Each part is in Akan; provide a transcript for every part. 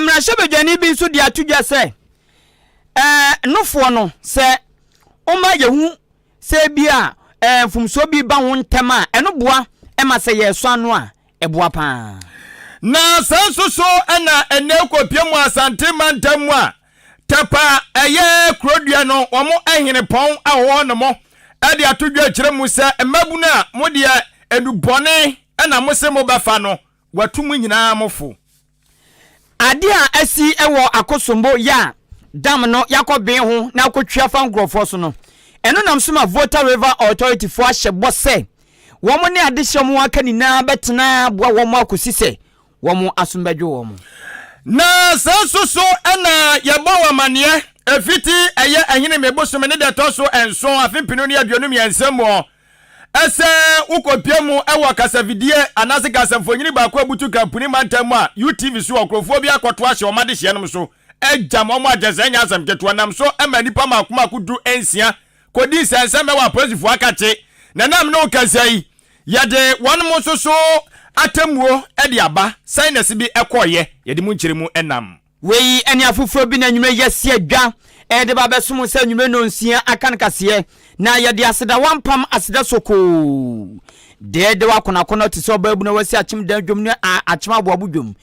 emra shebedwani bi nso dia tudwa se nofo no se oma yehu se bia fumso bi ba won tema eno boa ema se yeso anu a eboa pa na sanso na enekopiem asante mantam a tapa eye krodua no omo ehene pon awo no mo ade atodwa kire mu se emabu na mo de edubone na mo se mo bafa no watum nyina mofo ade a asi ewo akosombo ya dam no yakoben ho na akotwa fa ngrofo so no eno nam soma Water River Authority for ahyebo se womo ne ade hyemo aka ni na betena boa womo akosise womo asombadwo womo na sanso na yebo wamane efiti eye ehine mebosome ne de toso enso afimpino ne aduonum yansamo ese ukopiemu ewo kasavidie anase kasafonyini ba ko abutu kampuni mantam a UTV so okrofo bi akoto ahye omade hye nom so ejam omo agezanya asam keto nam so emanipa makoma kudu ensia kodi sense mewa posifu akache na nam no kasai yade wonmo so atemuo ede aba sinus bi ekoye yede mu nkyeremu enam wei ene afufuro bi na nwume yesi adwa ede ba besom se nwume no nsia akan kase na yede aseda wampam aseda soko de wakona ti so babu na wasi achim dan dwom ne achim aboabu dwom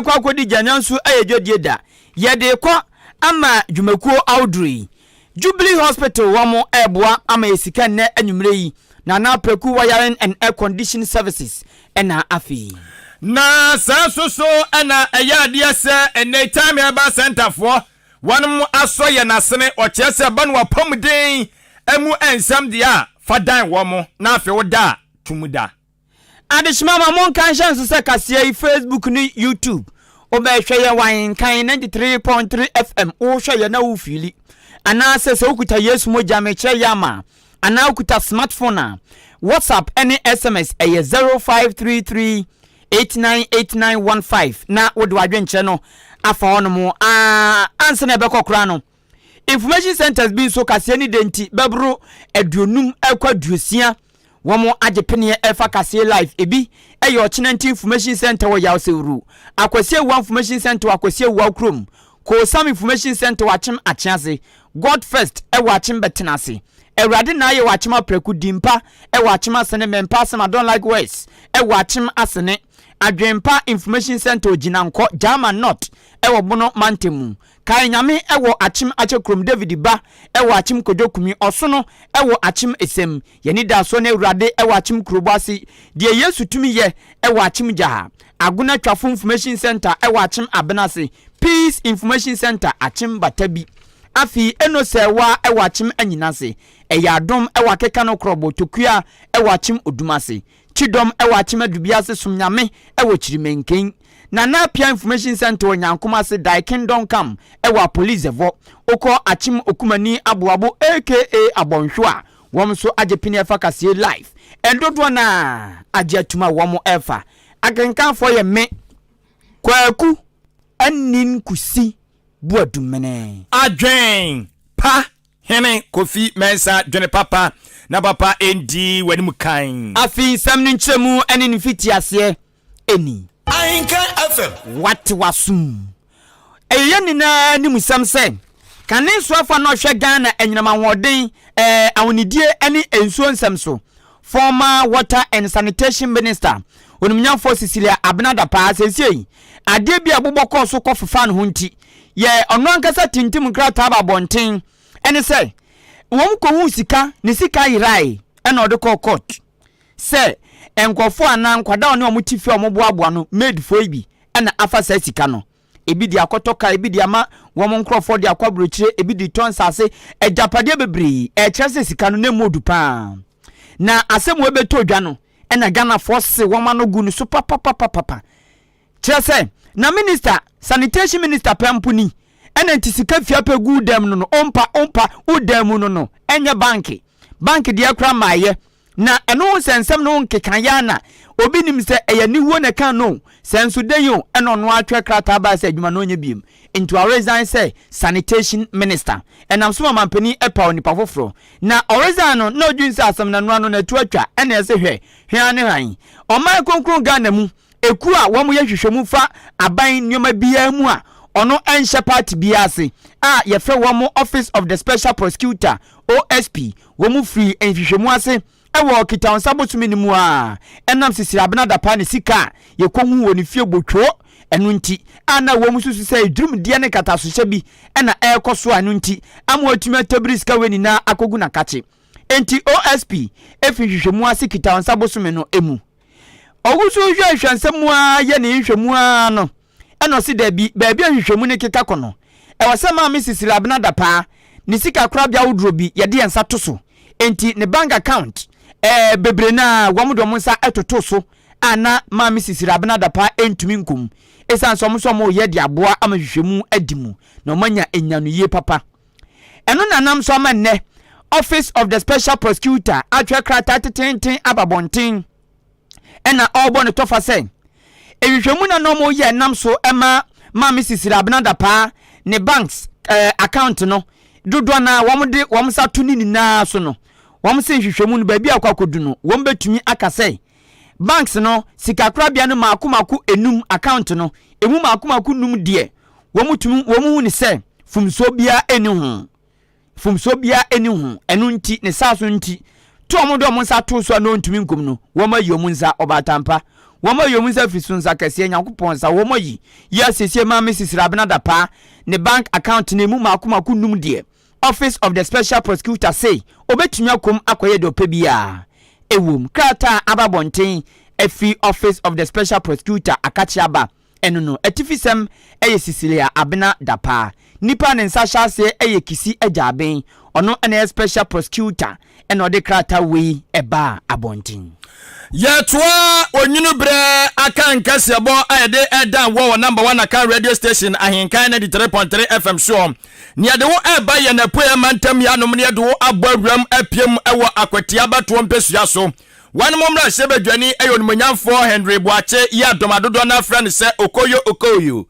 kwa kodi janyansu ayedwodie da yede ko ama dwumakuo Audrey Jubilee Hospital wamo eboa ama esika ne anwumre yi na preku wiring and air condition services ena afi na sanso ana ayade se ene time aba center for wanum aso ye nasene o chese ba no wapamden emu ensam dia fadan womo na afi woda tumuda adishima ma mon kan chance se kase Facebook ni YouTube obehwe ye Ahenkan 93.3 FM o hwe ye na wo fili ana se okuta Yesu moja me kire yama ana okuta smartphone WhatsApp any SMS eye 0533898915 na wode wadwenche no afa ono mu anse na bekokora no information centers bi so kase ni denti bebro aduonum akwaduosia womo agepene efa kase live ebi eye ochenanti information center wo yawsewru akwase wa information center akwase wa krom ko sam information center wachem achiase God first wachem betenase Erade na ye wachima preku dimpa wachima sene mempa some I don't like words wachim asene adwempa information center ojinanko jama not wobono mantemu kai nyame achim achekrom David ba achim kodokumi osono achim esem yeni da so na erade achim krobasi de Yesu tumi ye achim jaha aguna twafo information center achim abenase Peace Information Center achim batabi afi eno sewa wachim anyinase eyadom wakeka no krobo tokua wachim odumase chidom wachim adubiase sumnyame chirimenken na pia information center onyankoma se dai kingdom come police evo oko achim okumani aboabo aka abonhwa wom so agepini efa kase live endodo na agiatuma wom efa akenkan for ye me kwaku anin kusi buadumene adwen pa hene kofi mensa dwene papa na papa endi wanimu kan afi samni nchemu ene nfiti ase eni Ahenkan FM what wasum eyeni na ni musam se kanin so afa no hwe Ghana enyinama woden awonidie ene ensuo nsam so former water and sanitation minister onumnyafo Cecilia Abnada pa sesei ade bia boboko so kofafa no hunti ye ono ankasa tintim krata ba bonten ene se wom ko hu sika ne sika yirai ene odeko court se enkofo anan kwada one omutifi omoboaboa no made for ibi ene afa sa sika no ebi di akotoka ebi di ama wom nkrofo di akwabrochire ebi di tonsase ejapade bebre chese sika no na modu pa na asem we beto dwa no ene Ghana force woma no gu no so papa chese na minister sanitation minister pampuni ene ntisika fiape gu dem no ompa udem no enye banki dia kra maye na eno sensem no nkekan ya na obi nim se eyaniwo ne kan no sensu deyo eno no atwe krata ba se adwuma no nya biem into a resign say sanitation minister enam so mampani epa onipa foforo na resign no na odwinsa asam na no na tuatwa ene ese hwe ane han o mai konkron Ghana mu eku a wo mo ye hwehwemu fa aban nyoma bia mu a ono enhye party biase a yefe wo Office of the Special Prosecutor OSP wo mu free enhwehwemu ase ewo kita onsa bosumi ni mu a enam sisira abnada pa ne sika yekohu woni fie botwo enu nti ana wo mu susu say drum de ne kataso hye bi ena ekoso anu nti amu atuma tabriska weni na akogu na kache enti OSP efihwehwemu ase kita onsa bosumi no emu ogusu hwehwensemu a ye ne hwehwemu a no eno si da bi baabi ahwehwemu ne keka kono ewasema Mrs. Labnada pa ni sika kra bia wodro bi ye de ensa toso enti ne bank account bebre na wamudo monsa etoto so ana ma Mrs. Labnada pa entumi nkum esan somo ye de aboa amahwehwemu adimu na omanya enyanuye papa eno nanam so amanne Office of the Special Prosecutor atwa krata tetenten ababonten ena obo ne tofa sen ehwehwemu na no mo ye nam so ema ma Mrs. Labnada pa ne banks account no dodo na wom sa tuni ni na so no wom se hwehwemu no ba bi akwakodu no wom betumi akasai banks no sikakra bia no makomaku enum account no emu makomaku num de wom hu ni se fumso bia eni hu enu nti ne saso nti to omodo mo nsa to so na ontumi nkum no wom ayi omunza obatampa woma yomunza fisunza kase nyankopon sa woma yi ya sesie ma Mrs. Labnada pa ne bank account ne mu makomaku num de Office of the Special Prosecutor say obetumi akom akoye de opebia ewum krata ababonten efi Office of the Special Prosecutor akachiaba eno no etifisem eye Cecilia Abena dapa nipa ne nsa hyase eye kisi ajaben ono ene Special Prosecutor eno de krata we eba abonten Yetwa onyunu bre Akan Kasiebo ayede edan wo number 1 Akan radio station Ahenkan 3.3 FM show ni ade wo eba ye na poe mantam ya nom ni ade wo abawram apiem ewo akwati abato mpesua so wan momra sebedwani ayonmanyamfo Henry Boache ya domadodo na friend se okoyo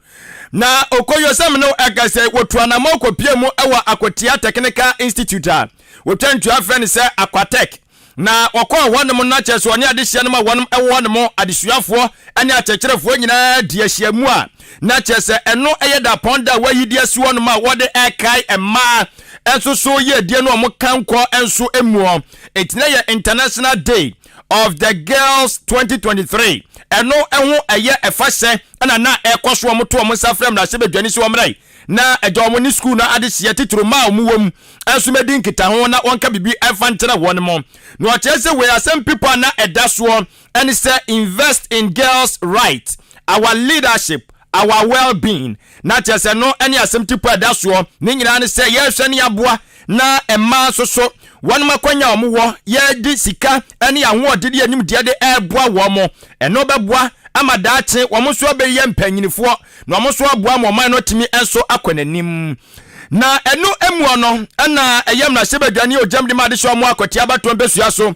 na okoyo sem no agase wotuana moko piemu ewo akwati technical institute wotantu friend se aquatech na wakwa wanum na cheso ani adehia no ma wanum ewo adesuafo ani achecherefo nyina de ahia mu a na chese eno eyeda ponda wayidi asuo no ma wode ekai ema enso ye die no mo kanko enso emuo etina ye International Day of the Girls 2023 eno eho eye efase na ekoso mo to mo safrem na sebedwani so mrai na ejomo ni school na adehia tituru ma omuwom enso medin kita ho na wonka bibi efantena wonmo no chese we are some people na edaso and say invest in girls' right, our leadership, our well-being. Na chese no any asem tipo edaso ni nyina ne say yes ani aboa na emma so one makwanya omuwo ye di sika ani aho odede anim de de eboa wo mo eno beboa amadache wo mo so be ye mpanyinifo na mo so aboa mo man no timi enso akwanenim na enu emuo no na eyam na sebedwane ojam de made so mo akwati abato mbesua so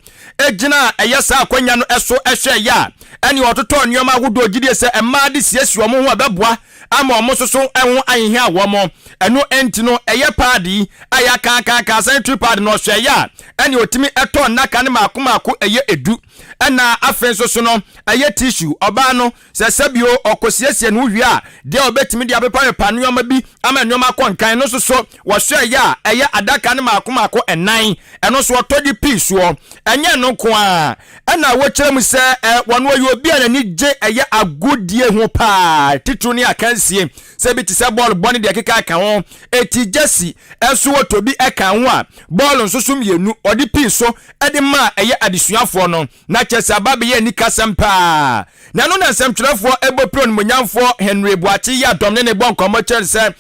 egina eyesa akwanya no eso ehwe ya ani ototo nneoma agodo ogide se emma de siesuo mo ho abeboa ama omo soso enho ayehe awo mo enu enti no eye party aya ka central party no hwe ya ani otimi eto naka ne makomako eye edu na afenso so no eye tissue oba no se sabio okosiesie no hwi a de obetimi de abepa panuoma bi ama nneoma konkan no so wo hwe ya eye adaka ne makomako enan eno so otodi pisuo enye no ko a na wo kyerem se wono ayi obi anani je eye agodie ho pa titru ne akansie se bi ti se ball boni de keka aka ho eti jesi enso wotobi eka ho a ball nso sum yenu odi piso edi ma eye adesuafo no na chese ababe ye nikasempa na no na nsɛmtwerɛfoɔ ebopron munyamfoɔ Henry Boache ya dom ne bon komocher sɛ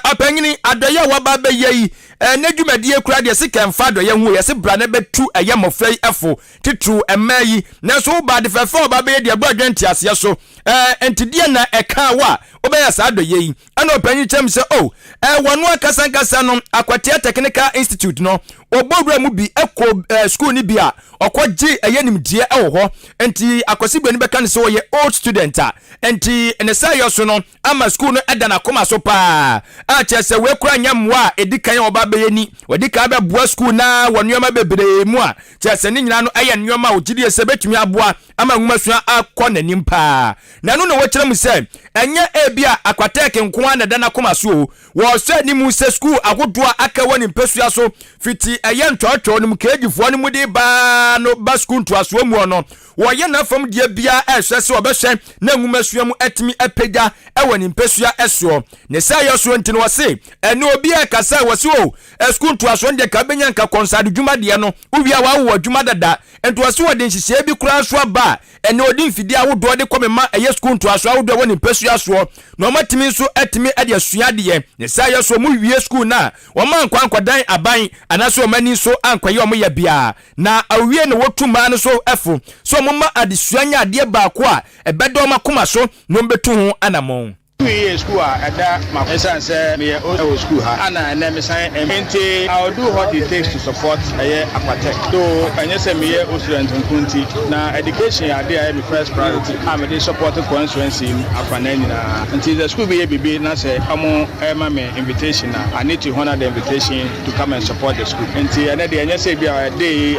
apanyini adoye waba be yi nedwumadie kura de sika mfa adoye hu yese bra ne betu eye mofrɛ efo titru emayi na so ba de fɛfɛ oba be de bɔ dwenti ase so entidie na ɛka wa obeya sa adoye yi ana opanyi chem sɛ wono akasankasa no Akwatia Technical Institute no obodura mu bi ekɔ school ni bi a okɔgye eye nimdie ɛwɔ hɔ enti akɔsibwe ni bɛka ne sɛ old student a enti ne say so no ama school no eda na koma so pa a chese we kura nyamwa edikan oba beyeni wadika ba bua school na wonoma bebre mu a chese ni nyina no aye nyoma ogidi ese betumi aboa ama nwumasua akọ nanim pa na no wo kyerem se enye ebia akwateke nko ana dana koma so wo so animu se school agodoa aka woni mpesua so fiti eye ntwotwo no mkagifo no mudi ba no ba school ntoaso mu no wo ye na fam dia bia ehwese obehwe na nwumasua mu atimi apega ewoni mpesua eso ne sai yo so ntino wose ene obi akasa wose o school ntoaso nde ka benya nka konsade dwuma de no uwia wa wo dwuma dada ntoaso wo de nhihye bi kura so aba ene odi mfidi awodo de komema eye school ntoaso awodo woni mpesua so no matimi so atimi ade asua de ne sai yo so mu wie school na wo man kwankwadan aban anaso mani so ankwaye o ya bia na awie ne wotuma no so efo so mumma adesua nya ade baako a ebedo makoma so no betu ho anamon we school at my say me o school ha ana na me say enti I will do what it takes to support aquatech so anya say me o student nkunti na education ade my first priority am dey support constituency afanani na enti the school be bibi na say amo ma me invitation na I need to honor the invitation to come and support the school enti anya dey anya say be our day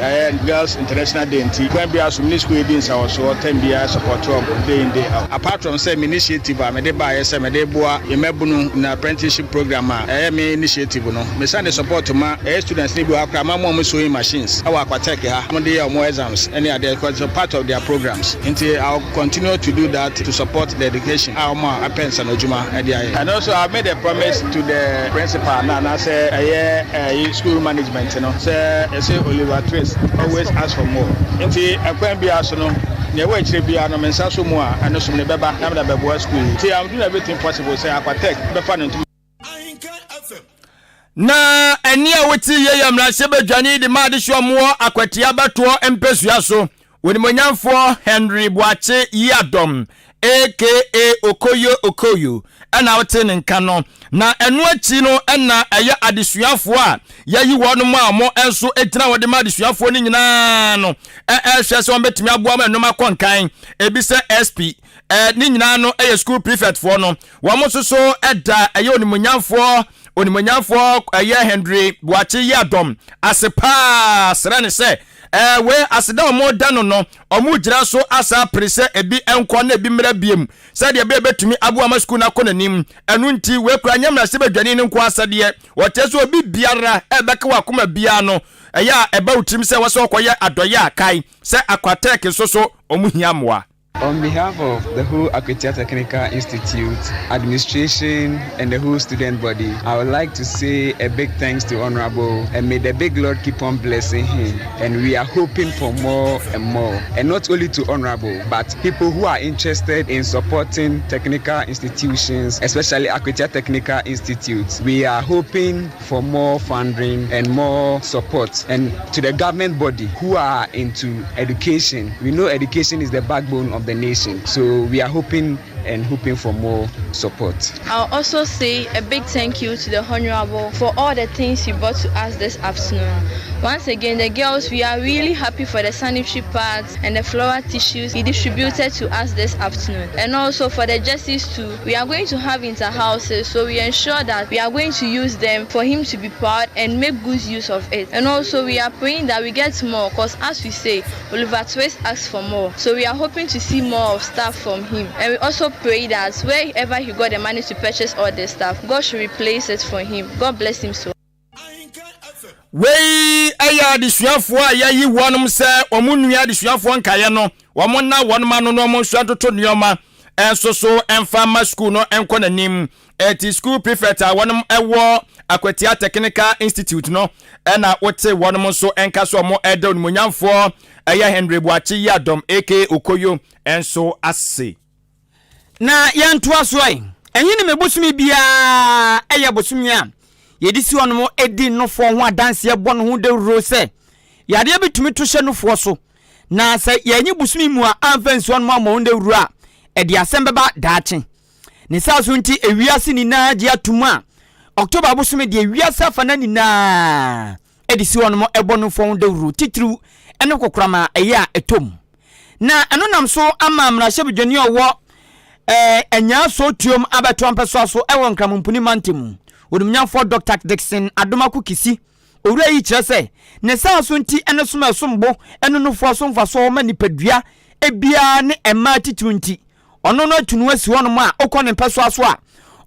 girls international day enti when be as mini school dey so 10 be support day in day out apart from say initiative am dey buy Medeboa Yemebunu in apprenticeship program me initiative no me send the support to my students need to have mom sewing machines our aquatech ha more exams any other part of their programs until I'll continue to do that to support the education our appens and ojuma and also I made a promise to the principal na say school management say Oliver Trace always ask for more until I can be asked no ne wa chire bia no mensa so mu a eno so ne beba na me da bebo school see I'm doing everything possible say aquatech be fa no na eni a woti ye yamra se badwane de ma de hwo mo akwatia bato empesua so woni monyamfo Henry Boache Yadom aka Okoyo ana wote ne nka no na eno achi no na eye adesuafo a yayi wono mo amo enso etina wode ma adesuafo ni nyina no hwe se on betimi aboa ma enoma konkan ebi se SP ni nyina no eye school prefect for no wo mo so eda eye onimonyamfo eye Henry Boache Yadom asepa srane se we aseda mo dano no omu gira so asa prese ebi enko na ebi mra biem se de be betumi aboa ma school na konanim enu nti we kura nyamra se badwane ne nko asade wote so obi biara ebeka wakoma bia no eya eba utim se wose okoye adoye akai se aquatech so omu hiamoa. On behalf of the whole Akwetiya Technical Institute administration and the whole student body, I would like to say a big thanks to Honorable and may the big Lord keep on blessing him. And we are hoping for more and more. And not only to Honorable, but people who are interested in supporting technical institutions, especially Akwetiya Technical Institute. We are hoping for more funding and more support. And to the government body who are into education, we know education is the backbone of the nation, so we are hoping for more support. I'll also say a big thank you to the Honorable for all the things he brought to us this afternoon. Once again, the girls, we are really happy for the sanitary pads and the floral tissues he distributed to us this afternoon. And also for the jerseys too. We are going to have inter-houses, so we ensure that we are going to use them for him to be proud and make good use of it. And also we are praying that we get more, because as we say, Oliver Twist asks for more. So we are hoping to see more of stuff from him. And we also pray that wherever he got the money to purchase all this stuff, God should replace it for him. God bless him so. Wey aya adesuafo a yayi wonom se omunua adesuafo nkaye no womonna wonoma no no mo so toto nioma enso so emfa ma school no enko nanim eti school prefect a wonom ewo Akwetiya Technical Institute no na wote wonom so enka so mo eda onimonyamfo aya Henry Boache Yadom aka Okoyo enso ase na yanto asoai enyi ne mebosumi bia eya bosumi a yedisi wono edi no fo ho adanse ebo no ho de rose yade betumi to hye no fo so na se yenyi bosumi mu a amfansi wono ma ho de rura edi asem beba daache ne sa so nti ewiase ni na agi atuma October bosumi de ewiase afana ni na edisi wono mo ebo no fo ho de ruru titru ene kokrama eya etom na eno nam so ama mra hye bedwani owo enya so tuom abeto ampeso so ewo nkramompuni mantem odumnyafo Dr. Dixon Adomaku Kisi owura yi kyerɛ sɛ ne saa so nti ene som asombo eno no fo so mfa so ma nipadua ebia ne emma titiri nti ono no atunu asi wono ma okɔ ne peso aso a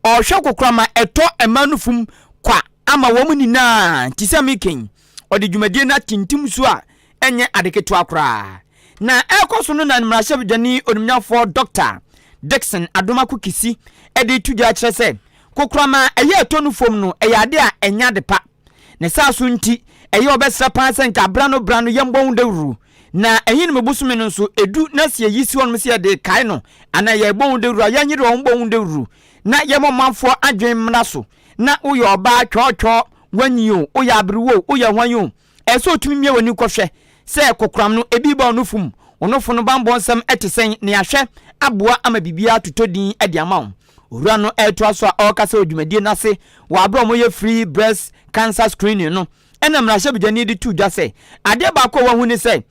ɔhwɛ kokrama ɛtɔ emma no fum kwa ama wo mu nyinaa ti sɛ meken ɔde dwumadie na tintim so a enye adeketo akra na ɛkɔ so no na mmarahyɛ bidani odumnyafo Dr. Dixon Adomaku Kisi ede tudwa kyerɛ sɛ kokrama ɛyɛ ɛtɔ no fom no ɛyɛ ade a enya de pa ne saa so nti ɛyɛ obɛsra pan sɛ nka brano yɛmbɔ ndawuru na ɛhin mebusumi no nso edu na sie yisi won se de kai no ana yɛ bɔ ndawuru a yɛnyere wɔn bɔ ndawuru na yɛmɔ manfo adwen mna so na woyɛ ɔba twɔtwɔ wanyi o woyɛ abrewo woyɛ hwanyo ɛso otumi mie wani kɔhwɛ sɛ kokram no ebi ba no fum onofo no bambɔ nsɛm ɛte sɛn ne ahwɛ aboa ama bibia totodin ɛde ama wo owura no ɛto aso a ɔkasa odwumadie nase wɔ abro mo yɛ free breast cancer screening no ɛna mmarahyɛ bidani de tu dwa sɛ ade ba ko wahu ne sɛ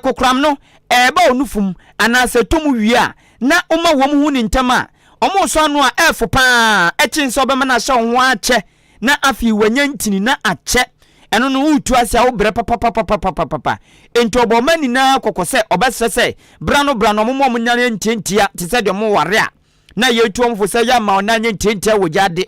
kokram no ɛba onufum ana sɛ tomu wie a na oma wɔ mu hu ne ntɛm a ɔmo so ano a ɛfo paa ɛkyin sɛ ɔbɛma na hyɛ ho akyɛ na afi wanya ntini na akyɛ ɛno no utu ase a wo brɛ papa ento oboma nyinaa kokɔ sɛ ɔbɛsrɛ sɛ brano ɔmo nyane ntientia te sɛ de ɔmo ware a na yetu ɔmo fo sɛ ya ma ɔnanye ntientia wɔ gyade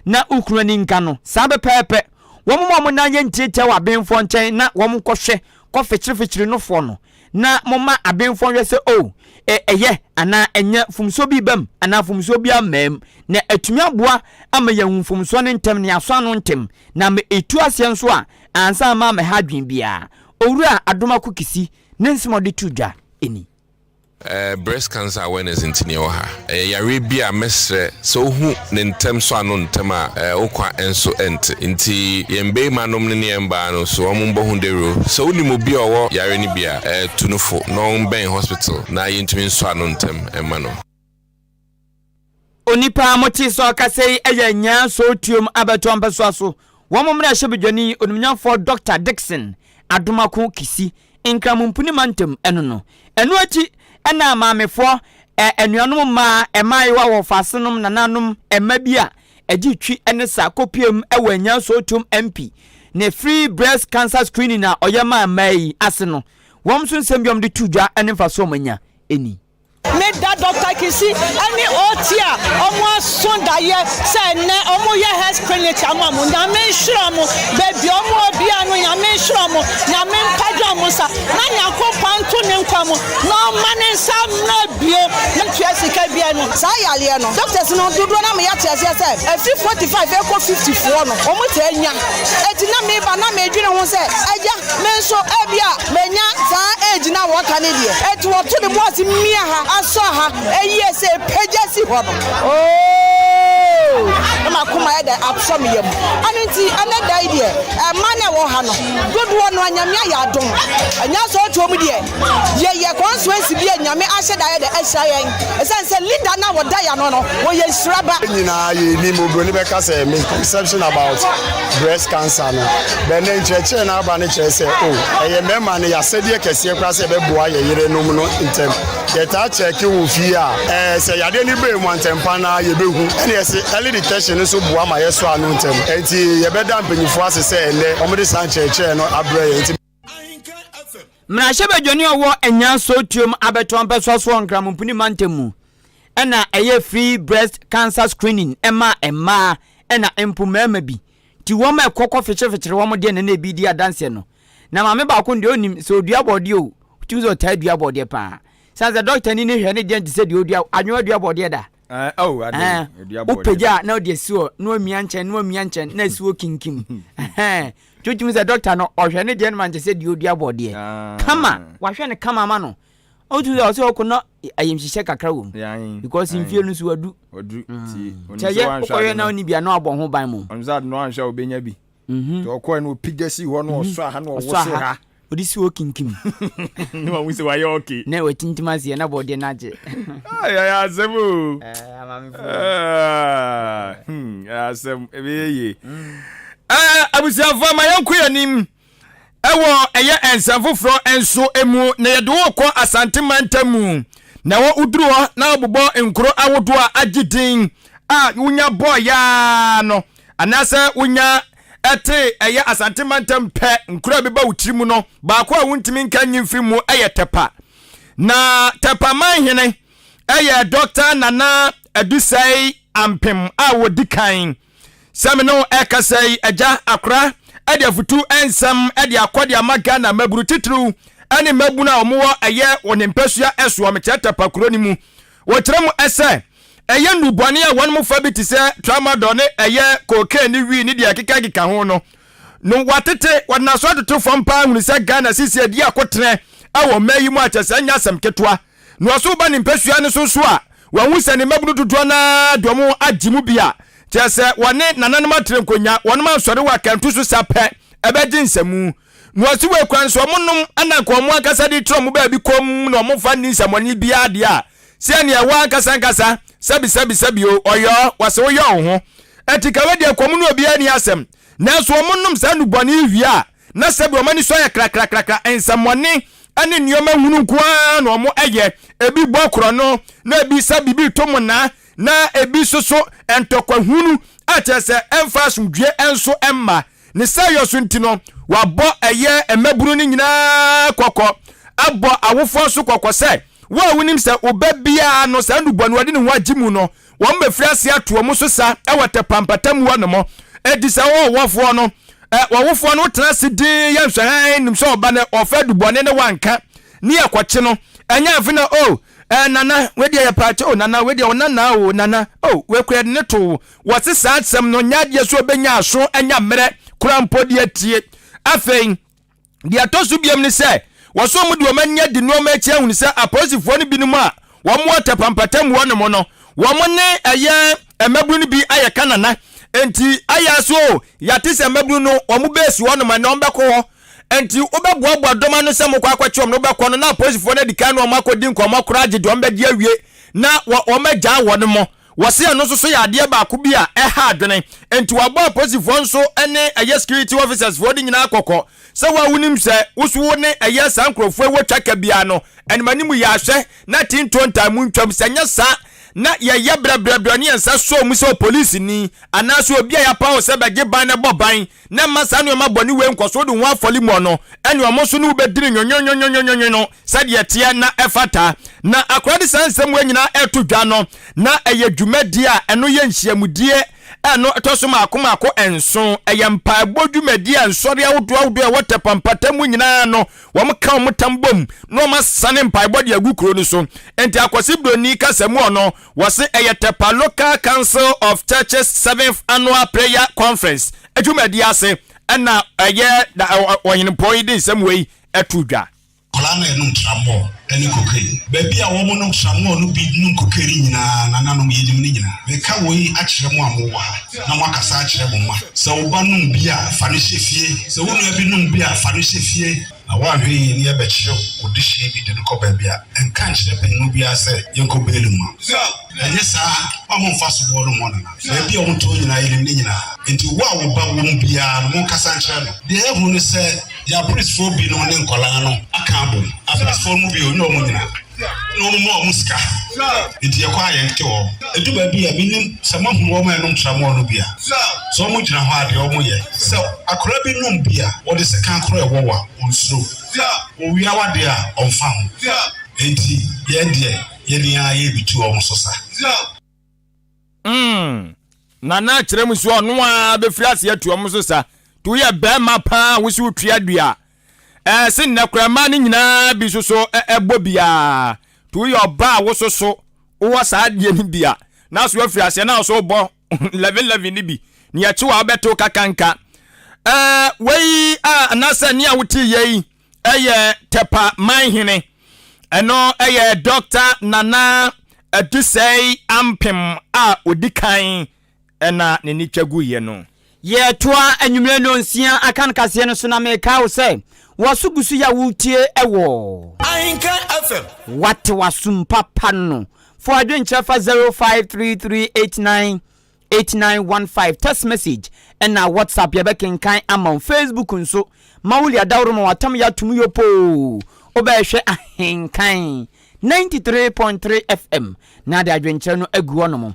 na ukuru ni nka no saa bɛpɛpɛ wɔn mo na ntientia wɔ abenfo nkyɛn na wɔn kɔhwɛ kɔfekyerefekyere no fo no na moma abenfo hwɛ sɛ o ɛyɛ ana ɛnya fumso bi bam ana fumso bi amam na atumi aboa ama yɛn fumso ne ntem ne aso ano ntem na me etu ase nso a ansa ma me hadwen bia owura Adomaku Kisi ne nsɛmɔde tudwa eni breast cancer awareness intini oha yare bia mesre so hu ne ntem so ano ntem a okwa enso ent nti yembe manom ne yemba no so ombo hu dero so uni mo bia owo yare ni bia tunufo no ben hospital na yentumi so ano ntem emano onipa moti so kasei eya nya so tuom abeto ampeso aso wo momra hyebedwani onumnyafo Dr. Dixon Adomaku Kisi inkramumpuni mantem eno no eno achi ɛna maamefo anuanom ma ɛmaiwa wɔ fasenom nananom ɛma bi a ɛgye twi ɛne sa kopiem ɛwɔ anya so tum MP ne free breast cancer screening a ɔyɛ ma mai ase no wɔm so nsɛm biom de tudwa ɛne mfaso manya eni me da Dr. Kisi ani otia omo sondaye se ne omo ye health clinic amamu na me nhiro mo baby omo obi anu ya me nhiro mo na me mpajo mo sa na nyankopon to ne nkwa mo no mane sam na bio na tua sika bia no sa yale no doctors no dodo na me ya tia se every 45 eko 54 no omo ta nya eti na me ba na me dwene ho se eja me nso ebia menya sa age na wo ka ne die eti wo to de boss mia ha aso ha eye se pejesi ho no ma kuma ya da absorb yam anenti anada idea man e wo ha no dodo no anyame ya adom anya so to mu die ye constituency bi anyame ahye da ya da ahya yen esense leader na wo da ya no no wo ye sraba nyina ye ni mo bro ni be ka say misconception about breast cancer no be na ncheche na aba ne che say eye mema ne ya sedie kese kra say be boa ye yere no mu no intem ye ta check wo fi a say yade ni be mu antempa na ye be hu ene say early detection so boa ma ye so anu ntem enti ye be da mpanyifo ase say ene omde san cheche no abre ye enti mmarahyɛ badwani ɔwɔ anya so tuom abeto ampeso so nkramumpuni mantemu ɛna ɛyɛ free breast cancer screening ɛma ɛna empumama bi ti wɔn ɛkɔkɔ fɛkyerɛ wɔn de na ebi di adanse no na maame ba ko de onim so dua bɔde o tuzo ta dua bɔde pa sanza doctor ni hwɛ ne de sɛ de odua anwa dua bɔde da dua bɔde upeja na de siwo no amia nkyɛn na siwo kinkim twetumi sɛ doctor no ɔhwɛ ne de no man sɛ de odua bɔde kama wahwɛ ne kama ma no otu sɛ ɔsɛ ɔkɔ ayemhyehyɛ kakra wom because mfie no so wadu ti onso ɔyɛ na oni bia na abɔ ho ban mu onza no anhwɛ obenya bi to ɔkɔ no pigasi hɔ no ɔsɔ ha no ɔwɔ ha odisi wo kinkim ni ma wuse wa yɛ okay na watintima se na bɔde na gye ya asɛm amamefo asɛm ebeye abusiafo ma yanko yanim ɛwɔ ɛyɛ ensafofro enso emu na yɛde wo kɔ asante mantamu na wo uduru hɔ na obobɔ nkoro awodo a agidin a wunya boy ya no anasa wonya ete eye asantemantam pe nkura beba wutirimu no ba ko a wuntimi nka nyimfiri mu eye tepa na tepa man hene eye Dr. Nana Adusai Ampem a wodikan semino ekasai aja akra ade afutu ensam ade akode amaga na maburu titru ani mabuna omo eye wonempesua eso mechata pakuro ni mu wotrem ese eye nubwane a wonmo fa bi tise tramadol ne eye cocaine ni wi ni de akeka ho no watete wadna so atoto fompa hunu se Ghana sisi adi akotre awo mayi mu achese nya asem ketwa no so ba ni mpesua ne so a wawusa ne mabunu dodo na domo agimu bia chese wone nananom atre nkonya wonma nsore wa kantu so sape ebeji nsemu no si we kwan so monnom anakomo akasa di tro mo ba bi kom no mo fa ni nsamoni bia de a se ne wa akasa sabi oyo wase oyo ho etika we de komu no bia ni asem na so monnom sa nubone wia na sabi o mani so ya krakrakrakra ensamoni ani nioma hunu kwa no mo eye ebi bokro no na ebi sabi bi tomona na ebi soso entokwa hunu atese emfasum due enso emma ne sayo so ntino wabo eye emaburu ni nyina kokko abo awofo so kokko se wa wonim se obabia no sa nubone wade ne ho agimu no wo mbefriase ato mo so sa ewata pampatam wo no mo edisa wo wofo no wawofo no trase din ya nhwan nim so oba ne ofa dubone ne wanka ni akwache no anya afina nana wedi ya pache nana wedi onana nana we kred ne to wose satsem no nyade so benya aso anya mere kurampo de atie afein de atosu biam ne se woso mu de o manya di no ma echi ahunu se aposifo ne binum a wo mo atapampatam wo no mo no wo mo ne eye emabru ne bi aye kanana enti aya so yate se emabru no wo mo besi wo no ma na ombeko ho enti obeboabo doma no se mo kwa kwachom no beko no na aposifo ne dikan no makodi nkomo koraje de ombe de awie na wo magya wo no mo wose no so ya ade ba ko bi a eha adwene enti wabo aposifo nso ene eye security officers fo de nyina akokọ se wa wunim se usu ne eye sankrofo wotwaka bia no enmanimu ya hwe na tintonta mu ntwam senya sa na ye brabra ne ensa so mu se police ni anaso obi a ya pa se bege ban na boban na masa no ma boni we nkoso de ho afoli mo no ene o mo so no bediri nyonyonyonyonyo no sade tie na efata na akwade sansem we nyina etodwa no na eye dwumadi a eno ye nhyiamudie eno etoso maako enso eye mpa bodwumadi ensori awodo e wotepampatamu nyina no wo mka wo mtambom no masane mpa bodi agukuro no so enti akwasibdo ni kasemu ono wase eye tepa local council of churches 7th annual prayer conference adwumadi ase na eye wonyin point semwei etudwa Kolana enum tramo eni kokeri bebi a wo mo no tramo no bi num kokeri nyina nananom yedim ni nyina me ka wo yi akire mo amowa na mo akasa akire mo ma se wo ba num bi a fa no hyefie se wo no bi num bi a fa no hyefie na wa hwe ni e be kire wo de hye bi de no ko bebi a enka kire pe no bi a se yenko belu ma enye sa wa mo fa so bo no mo na bebi a wo to nyina yedim ni nyina enti wo ba wo bi a mo kasa akire no de ehu ni se ya priest for bi no ne nkola no akambo priest for mu bi o no mo nyina no mo muska enti ye kwa ye nke wo edu ba bi a minim se mo hu wo ma no tramo no bi a so mo gyina ho ade o mo ye so akora bi no bi a wo de se kan akora e wo wa onsuro o wi awade a onfa ho enti ye de ye ni a ye bi tu o mo so sa nana kire mu so no a be friase atu o mo so sa tu ye be ma pa wo si utua dua sin na krama ni nyina bi so ebo bia tu ye oba wo so wo sa de ni bia na so afiri ase na so bo 11 ni bi ni ya chiwa beto kakanka wei anasa ni awuti yei eye tepa manhene eno eye Dr. Nana Adusai Ampem a odikan ena ne ni twagu ye no ye toa anwumre no nsia akan kase no so na me ka wo se wasugusu ya wutie ewo Ahenkan FM wate wasumpa pano for adwenchefa 0533898915 text message and na WhatsApp ya bekenkan ama Facebook nso mawuli adawro ma watam ya tumu yopo obehwe Ahenkan 93.3 FM na de adwenche no aguo no mo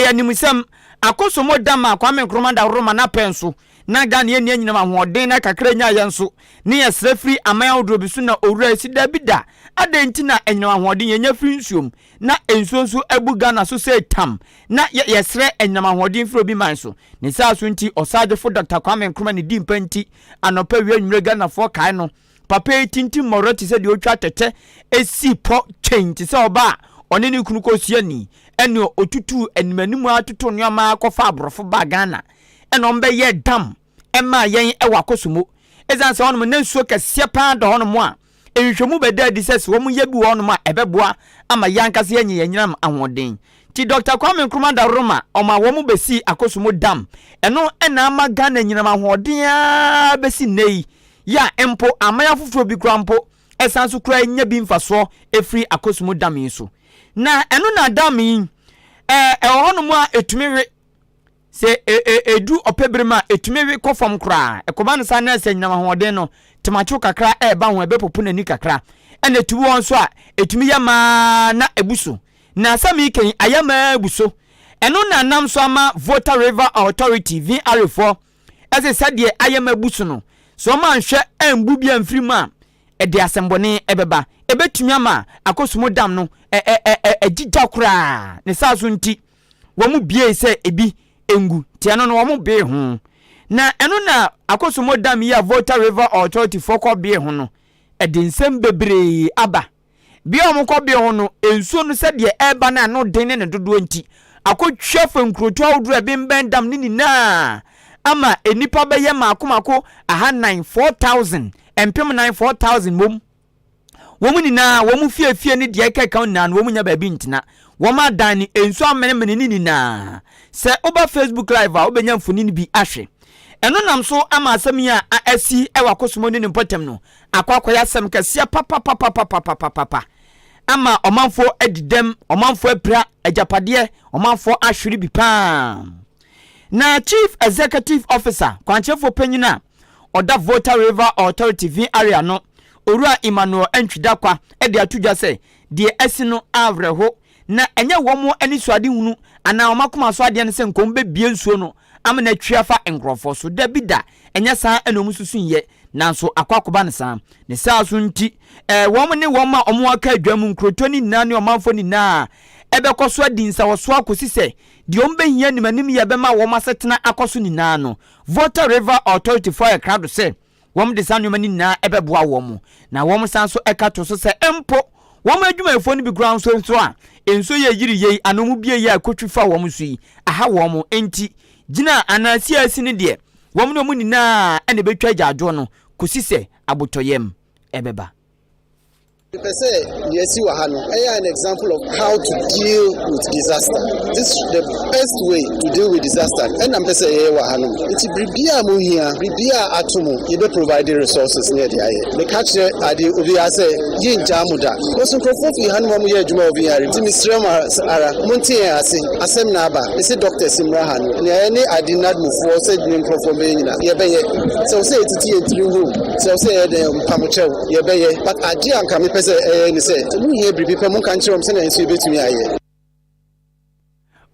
animusam akosomo dama Kwame Nkrumah da Roma na penso na da ne ne nyina ahoden na kakra nya yenso ne yesre free aman awdro bisu na owura si da bida adenti na enyina ahoden yenya free nsuom na ensonso abuga na so say tam na yesre enyina ahoden free obi man so ne sa so nti osadefo Dr. Kwame Nkrumah ne di mpanti anopa wi nwure Ghana fo kai no papa tinti moroti se de otwa tete esi po change se oba one ne kunu kosia ni ene otutu enimanimu atoto nneoma akọfa abrofo ba Ghana ene ombe ye dam ema yen ewa kosumo ezan se onum na nsuo kese pa da honum a enhwemu beda di ses wo mu ye bi honum a ebeboa ama yankase yenye yenyinam ahoden ti Dr. Kwame Nkrumah da Roma oma wo mu besi akosumo dam eno ena ama Ghana nyinam ahoden a besi nei ya empo amaya fufuro bi krampo esanso kura nya bi mfaso efri akosumo dam yiso na eno na dam yi honum a etumiwe se edu opebrema etumiwe kofom kra ekoba no sa na se nyinam ahoden no temacho kakra ba ho ebepopo nani kakra ene tubu won so a etumi ya ma na ebuso na sami ken ayama ebuso eno na nam so ama Voter River Authority VRF ese sadie ayama ebuso no so ma nhwe embu bia mfirima ede asembone ebeba ebetumi ama akosumo dam no ejija kra ne saso nti wo mu bie se ebi engu ti ano no wo mu be ho na eno na akosumo dam ya Voter River Authority foko be ho no ede nsem bebre aba bia omo ko be ho no ensuo no se de eba na no den ne dodo nti akotwa fa nkroto awduru ebemben dam ni na ama enipa be ye makomako aha 4000 empem 4000 mom womu ni na womu fie ni de keka na womu nya ba bi ntina woma adan ni enso amene ni na se oba Facebook live a obenya mfoni ni bi ahwe eno nam so ama asem ya asi ewa kosomo ni potem no akwakoya asem kasia papa ama omanfo edidem omanfo apra ajapade omanfo ahwiri bi pa na Chief Executive Officer kwanchefo panyina oda Voter River Authority V area no Orua Emmanuel Entwidakwa ede atudwa se de asino avreho na enye womo ani suade hunu ana omakoma so ade ne se nkombe bie nsuo no amana twiafa enkrofo so da bida enye saa enomu susunye nanso akwakoba ne saa ne saa so nti womo ne woma omo aka adwamu nkrotoni na ne omanfo ni na ebekoso adinsa woso akosi se de ombe hia nimanim ya bema woma setena akoso ni na no Voter River Authority for a crowd se wom de sanuma ni na ebeboa wom na wom sanso ekato so se empo wom adwuma efo ni bi ground so a enso ye yiri ye anomu bie ye akotwifa wom so yi aha wom enti gina anasi asini de wom no mu ni na ene betwa gyajo no kosi se abotoyem ebeba. Yes, you are an example of how to deal with disaster. This is the best way to deal with disaster. And I'm saying, it's Bribia Muhia, Bribia Atomo, you be providing resources near the eye. The catcher at the Ubiase, Yin Jamuda. Also, Profi Hanmamuya Jumovia, Timistrema Ara, Montia, Asem Naba, they say Dr. Simrahan, any I did not move for said name Profomania, Yabe. So say it's a room, so say Pamucho, Yabe, but I didn't come.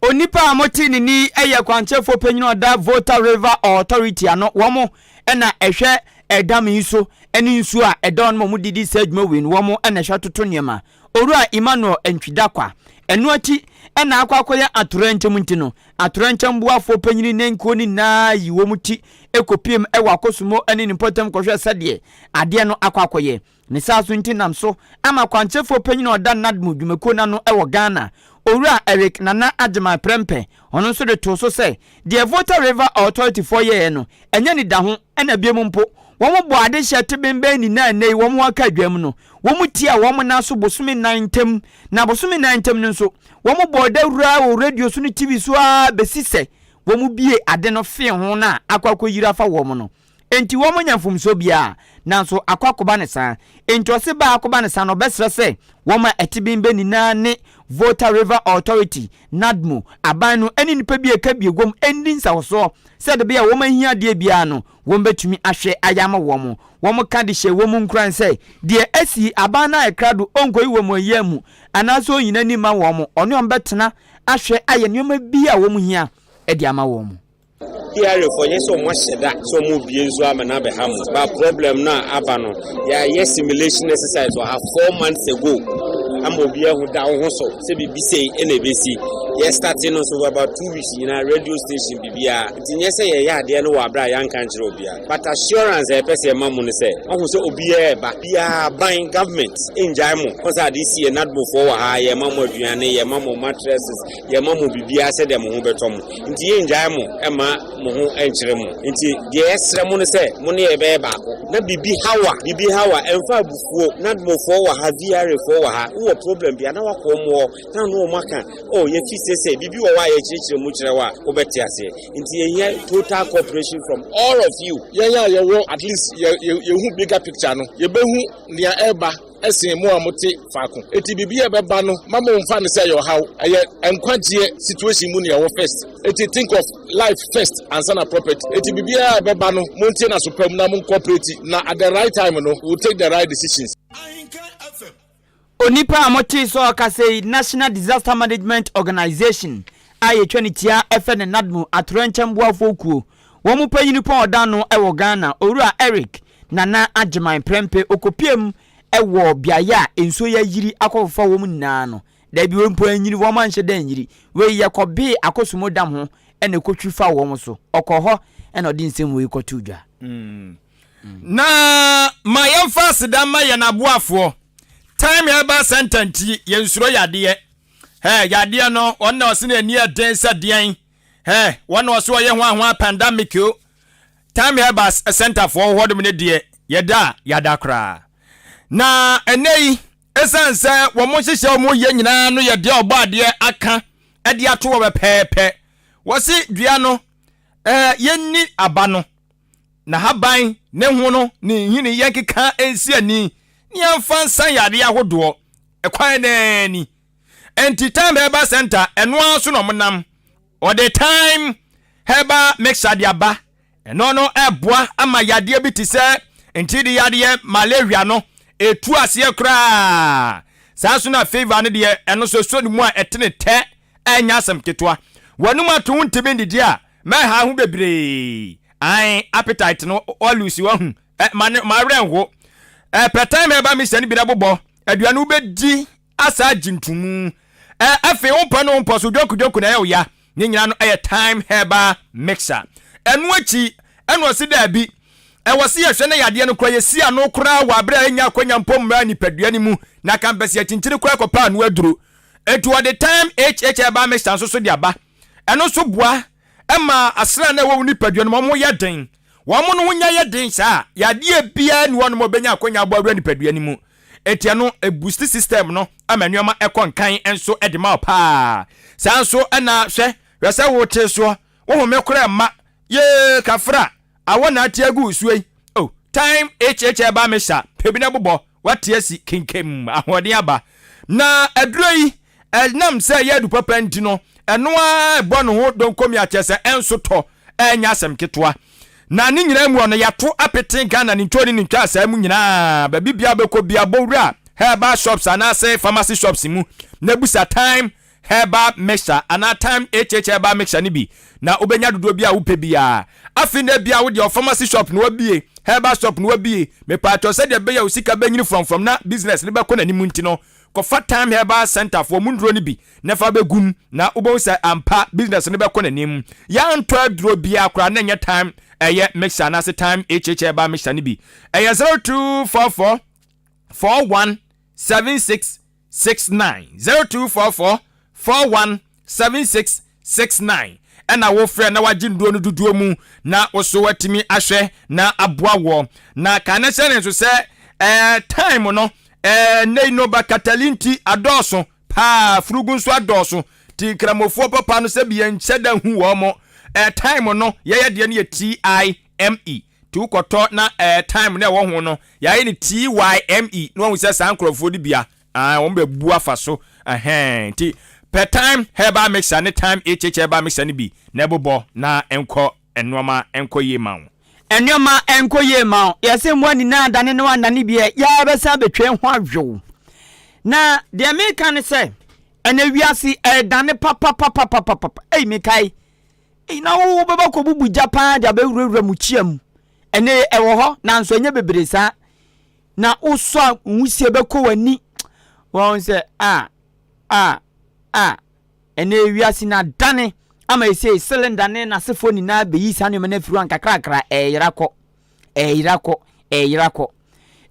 Onipa amoti ni eye kwanchefo penyino da Voter River Authority ano womo ena ehwe edam yiso eni nsu a edon mo didi sedwuma win womo ena hwa toto niema Orua Emmanuel Entwidakwa enu achi ena akwakoya atorentem ntino atorentem buafo penyini nenko ni na yiwo muti ekopiem ewa akosumo eni nimpotem kohwe sade ade no akwakoye ne saso ntinam so ama kwanchefo penyini oda nadmu dwumako no ewo Ghana Orua Eric Nana Adjema Prempe ono so de to so se the Voter River Authority for ye no enye ni da ho ena biemu mpo womo bo ade hyete bembe ni na nei womo aka dwam no womo tia womo na so bosumi 9 na bosumi 9 nso womo bo da wura o radio so ni TV so a besise womo bie ade no fe ho na akwakoyira fa womo no enti womo nyamfum so bia nanso akwakoba ne sa enti ose ba akoba ne sa no besre se woma etibimbe ni na ne Voter River Authority nadmu abanu eni nipa bi eka bi egom endin sa so se de bia woma hia de bia no wombetumi ahwe ayama womo ka de hye womo nkran se de asi abana ekrado onkoi womo yamu anaso yina ni ma womo ono ombetena ahwe aye nyoma bia womo hia edi ama wo mu here for yes so much that so mu bi nso amana be ham but problem na aba no ya simulation exercise we have 4 months ago am obi ehu da ho so se bibi sei ene besi yes starting so about 2 weeks in a radio station bibia tinye se ye ya de no wa bra yan kan kire obia but assurance e pese mamu ne se ohu se obi e ba bia ban government enjai mo cause this year not before wa ha ye mamu aduane ye mamu mattresses ye mamu bibia se de mo ho betom nti ye enjai mo e ma mo ho enkyere mo nti de esre mo ne se mo ne ye be ba ko na bibi hawa emfa bufuo not before wa ha VR for wa ha wo problem bia na wa ko mo na no maka oh ye fi say bibi wo wa ye chirichiri mu kire wa obeti ase nti ye total cooperation from all of you ye wo at least ye hu bigger picture no ye behu nia eba esen mo amote faako eti bibi e beba no mama mfa ne say your how ye enkwagye situation mu ne wo first eti think of life first and sana property eti bibi e beba no montie na supam na mon cooperate na at the right time no we will take the right decisions. Onipa amochi so akase National Disaster Management Organization aye twanitia FN Nadmu atrencham boafokuo wo mu panyini pon odano ewo Ghana Owura Eric Nana Ajeman Prempe okopiem ewo biaya enso ya yiri akofa wo mu nyina no da bi wo mpanyini wo manhye dan yiri we yakobe akosumodam ho ene kotwifa wo mu so okoho ene odi nsem we kotudwa na mayemfa sidama ya naboafo time eba sentanti yensuro yade yade no onna osene ani aden sadean wona oso ye ho pandemic o time eba center for hodom ne de yada kra na enei esanse wo mo hihye mo ye nyina no yede obade aka ade ato wo pepe wosi dua no yenni aba no na haban ne hu no ne hini yenkeka ensi ani niamfa nsan yade ahodo ekwan nani enti time heba center eno aso no monam o the time heba mixture de aba eno no eboa ama yade bi ti se enti de yade malaria no etu ase kra saa so na fever ne de eno so ni mu a etene te anya asem ketwa wanum ato ntebe ndidi a ma ha hu bebre ai appetite no olusi wa hu ma renho per time eba mi sani bi na bobo aduane ubedi asa jintumu afi umpa no umpa so doku na ya ne nyina no time heba mixer enu achi enu osi da bi wosi yehwe na yade no kra yesi ano kra wa bra anya kwanya mpom ma ni paduane mu na kampesi achinchere kra kopa anu aduro etu the time heba mixer so de aba eno so boa ema asra na wo ni paduane mo ya den wo no wonya ye den sha yade bia ni wono mo benya akwanya abawura ni paduane mu etia no a boost system no amanuama ekonkan enso edema pa sanso na hwe wese wo te so wo ho mekora ma ye kafra awona atiagu suei oh time ba mesha pebina bobo watiasi kinkem ahode aba na aduroi nam se ye du papa ntino eno a ebo no ho don komi achese enso to enya asem ketwa na ni nyina mu ono yato apete Ghana ni ntoni ni ntwa asa mu nyina ba bibia beko bia bowura herbal shops ana say pharmacy shops mu na busa time herbal mixture ana time herbal mixture ni bi na obenya dodo bia wo pe bia afi na bia wo de pharmacy shop no wabie herbal shop no wabie me pa to say de be ya usika benyini from na business ni be ko na ni mu ntino ko fa time herbal center for mundro ni bi na fa begum na obo say ampa business ni be ko na nim ya ntwa dro bia akra na nya time mixture na say time herbal mixture ni bi 0244 417669 0244 417669 ena wo frɛ na wagye nduo no duduo mu na oso watimi ahwɛ na aboa wo na kana sɛ nso sɛ time no nei no ba katalinti adoso pa frugu nso adoso ti kramofo papa no sɛ bia nkyɛda hu wo mo time no yɛyɛ de ne TIME tu koto na time na wo ho no yae ni TYME no hu se san krofo di bia wo be bua fa so ti per time heba mixer ne time heba mixer ni bi na bobo na enko enoma enko ye ma wo enoma enko ye ma wo yese mwani na dane no anane bia ya be sa betwe ho adwo na de me kan se ene wiase dane papa ei me kai na wo beba ko bubu Japan dia be wurewura mu chiam ene ewo ho na nso enye bebresa na uso a nwusie be ko wani won se ene wiase na dane ama ese cylinder ne na sefo ni na be yi sanu me na firu an kakrakra eyirako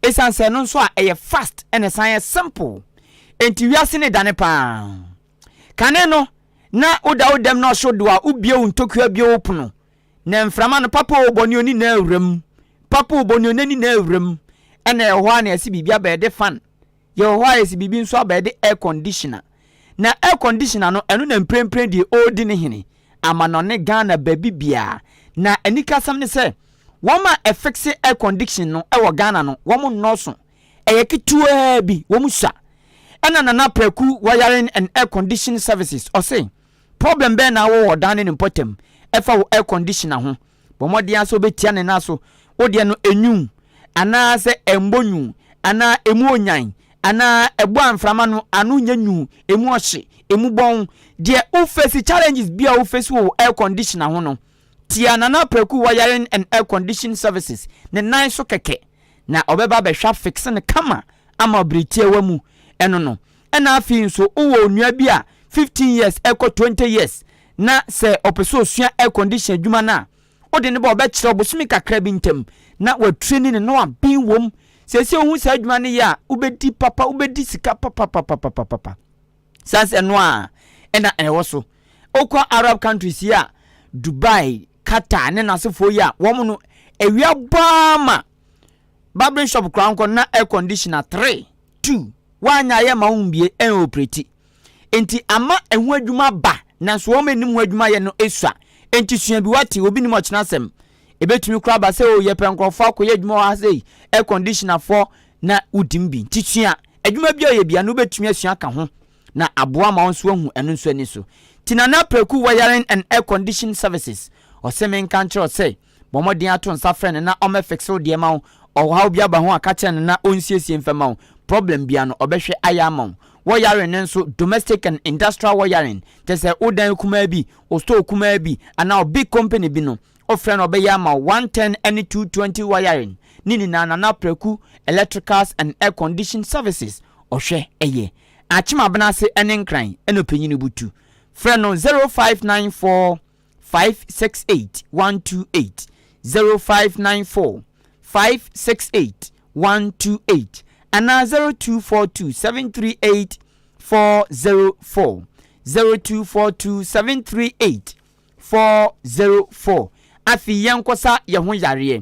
esanse no nso a eye fast ene san simple enti wiase ne dane pa kane no na odam na shodo a ubie untokua bie opuno na mframa no papa oboni oni na awram papa oboni oni na awram ene ho a na esi bibia be de fan ye ho a esi bibi nso ba de air conditioner na air conditioner no eno na mprempren di odi ne hene amano ne Ghana baby bia na anika sam ne se woma fixe air condition no e wo Ghana no wo nnoso eye ketua bi wo musa ena na preku wiring and air conditioning services o say problem be na wo dan ne important efa wo air conditioner ho bo modian so betia ne na so wo de no enyu ana se embonyu ana emu onyan ana ebo amframa no anu nyanyu emu ohye emu bon de o face challenges bia o face wo air conditioner ho no tia na preku wiring and air conditioning services ne nan so keke na obeba be hwa fix ne kama ama britie wa mu eno no ena afi nso wo onua bi a 15 years eko 20 years na se opeso osua air condition adwuma na ode ne ba obekire obosumi kakra bi ntem na wa training no a bin wom se ohun sa adwuma ne ya ubedi papa ubedi sika papa sanse no a ena ewo so okwa Arab countries ya Dubai Qatar ne nasefo ya wo no ewia bama barbering shop kranko na air conditioner 3 2 wanya ye ma umbie en operate enti ama ehu adwuma ba na so wo menim hu adwuma ye no esua enti sua bi wati obi ni mo chena sem ebetumi kura ba se o ye penkrofo akoye adwuma wa sei air conditioner for na udimbi tisua adwuma bi o ye bia no betumi asua ka ho na aboa ma won so hu eno nso ani so tinana preku wiring and air conditioning services o se men kantre o se bomodin ato nsa frene na o me fixo de ma o ha obi aba ho aka chen na onsiesie mfema problem bia no obehwe ayama wiring nso domestic and industrial wiring tese odan kuma bi o store kuma bi ana o big company bi no o frɛ no obɛyɛ ama 110 and 220 wiring nini na preku electricals and air conditioning services ohwɛ eye achima benase enenkran enopenyini butu frɛ no 0594 568 128 0594 568 128 and 0242 738 404 0242 738 404 afi yankosa ye ho yare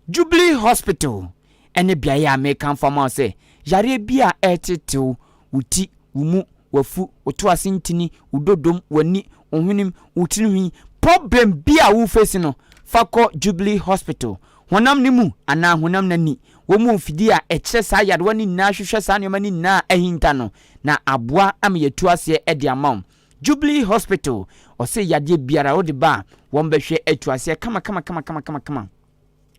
Jubilee Hospital ene bia ya American farmer say yare bia etetew uti umu wafu oto asintini udodom wani ohwenim utinwi problem bia wo face no fako Jubilee Hospital honam ni mu ana honam nani wo mu mfidi a ekire sa yade wani na hwehwe sa ne mani na ahinta no na aboa am yetu ase e de amam Jubilee Hospital o se yade biara wo de ba wo mbehwe etu ase kama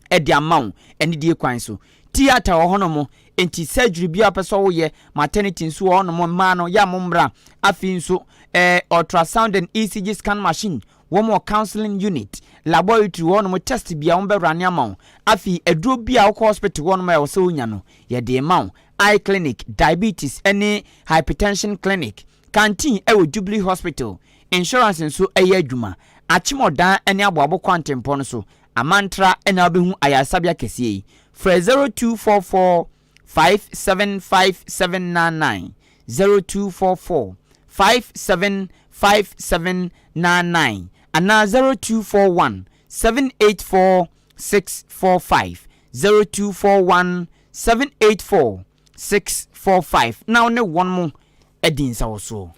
e de amam eni die kwan so theater wo hono mo enti surgery bia peso wo ye maternity nso wo hono mo ma no ya mombra afi nso ultrasound and ECG scan machine one more counseling unit laboratory one more test bia on be rane amount afi eduro bia wo hospital one more so onya no ye de amount eye clinic diabetes any hypertension clinic canteen e wo Jubilee Hospital insurance nso eye adwuma achimodan ene aboabo kwantempo no so amantra ena obehu ayasabia kese for 0244 575799 0244 575799 and 0241 784 645 0241 784 645 now ne one more edins also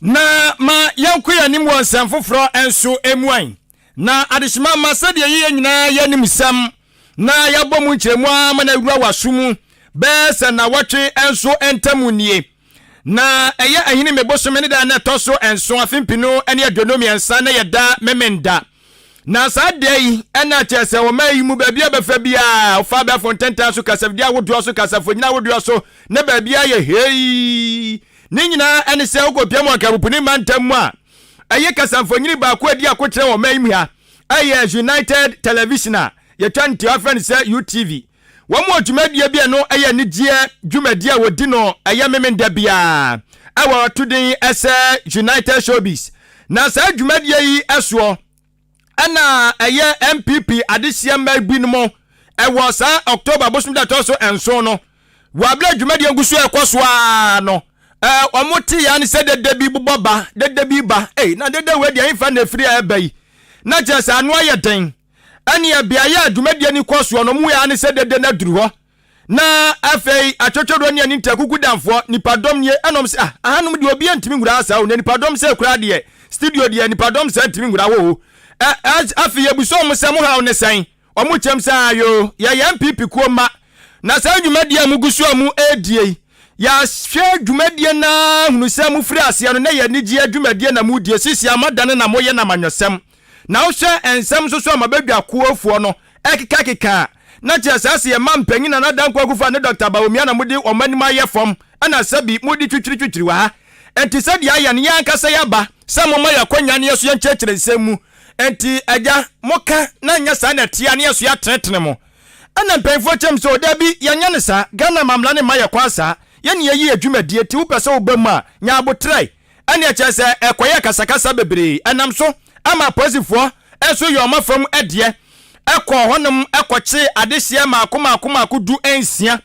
na ma yankuya nim wonsam foforo enso emuan na adishima ma sade ye nyina yanim sam na yabomu nkyeremu ama na wura wasumu besa na watwe enso entamunie na eye ahini mebosome ne da na toso enso afimpino ene adonomi ensa na yeda memenda na sadai ena chese wo mayi mu babia befa bia ofa bia fontenta so kasafdia wodo so kasafonyina wodo so na babia ye hei ni nyina ene se okopia mu akabupuni mantam a ɛyɛ kasamfonyini baako adi akokyerɛ wɔ man mu ha ɛyɛ United Television a yɛtwa nti afrɛ no sɛ UTV wɔn mu dwumadie bi no ɛyɛ nigyeɛ dwumadie a wɔdi no ɛyɛ memenda bia ɛwɔ to den ɛsɛ United Showbiz na saa dwumadie yi ɛsoɔ ɛna ɛyɛ MPP adehyia mma bi no mo ɛwɔ saa October bosom da tɔ so enso no wɔabla dwumadie nguso ɛkɔ so a no ɔmo te ya ne sɛ dede bi bobɔ ba dede bi ba na dede we de anfa na firi a ɛba yi na kyerɛ sɛ ano ayɛ den ɛne ɛbiayɛ dwumadie ni kɔ so no mu ya ne sɛ dede na duru hɔ na afei atwotwodo ne ani ntakuku damfo nipadɔm nie ɛnom sɛ ahanom de obi antimi ngura asa o ne nipadɔm sɛ kura de studio de nipadɔm sɛ antimi ngura wo afei ebuso mo sɛ mo haw ne sɛn ɔmo kyɛm sɛ ayo yɛ MPP kuoma na sɛ dwumadie mu guso mu edie ya hwɛ dwumadie na hunu sɛ mu firi ase no na yɛ nigye dwumadie na mu die sisi amadane na moyɛ na manyɔsɛm na wo hwɛ ensɛm so so amabadwa kuofuo no ɛkeka na kyerɛ sɛ asɛ yɛ ma mpanyin na dankwa kufa ne Dr. Bawumia na mode ɔmanim ayɛ fam ɛna sɛbi mode twitwiri wa ha enti sɛ deɛ ayɛ ne yɛ ankasa yɛ aba sɛ mo ma yɛ kwanya ne yɛ so yɛ nkyerɛkyerɛ nsɛm mu enti agya moka na nya saa na tia ne yɛ so yɛ atenetene mo ɛna mpanfo kyɛm sɛ oda bi yɛnyɛ ne saa Ghana mamla ne ma yɛ kwa saa yɛne yɛyi adwumadie ti wo pɛ sɛ wo ba mu a nya abotrɛ ɛne kyerɛ sɛ ɛkɔyɛ kasakasa bebree ɛnam so ama posifoɔ ɛso yɛ ɔma fam ɛdeɛ ɛkɔ hɔnom ɛkɔkye adehyeɛ maako du ensia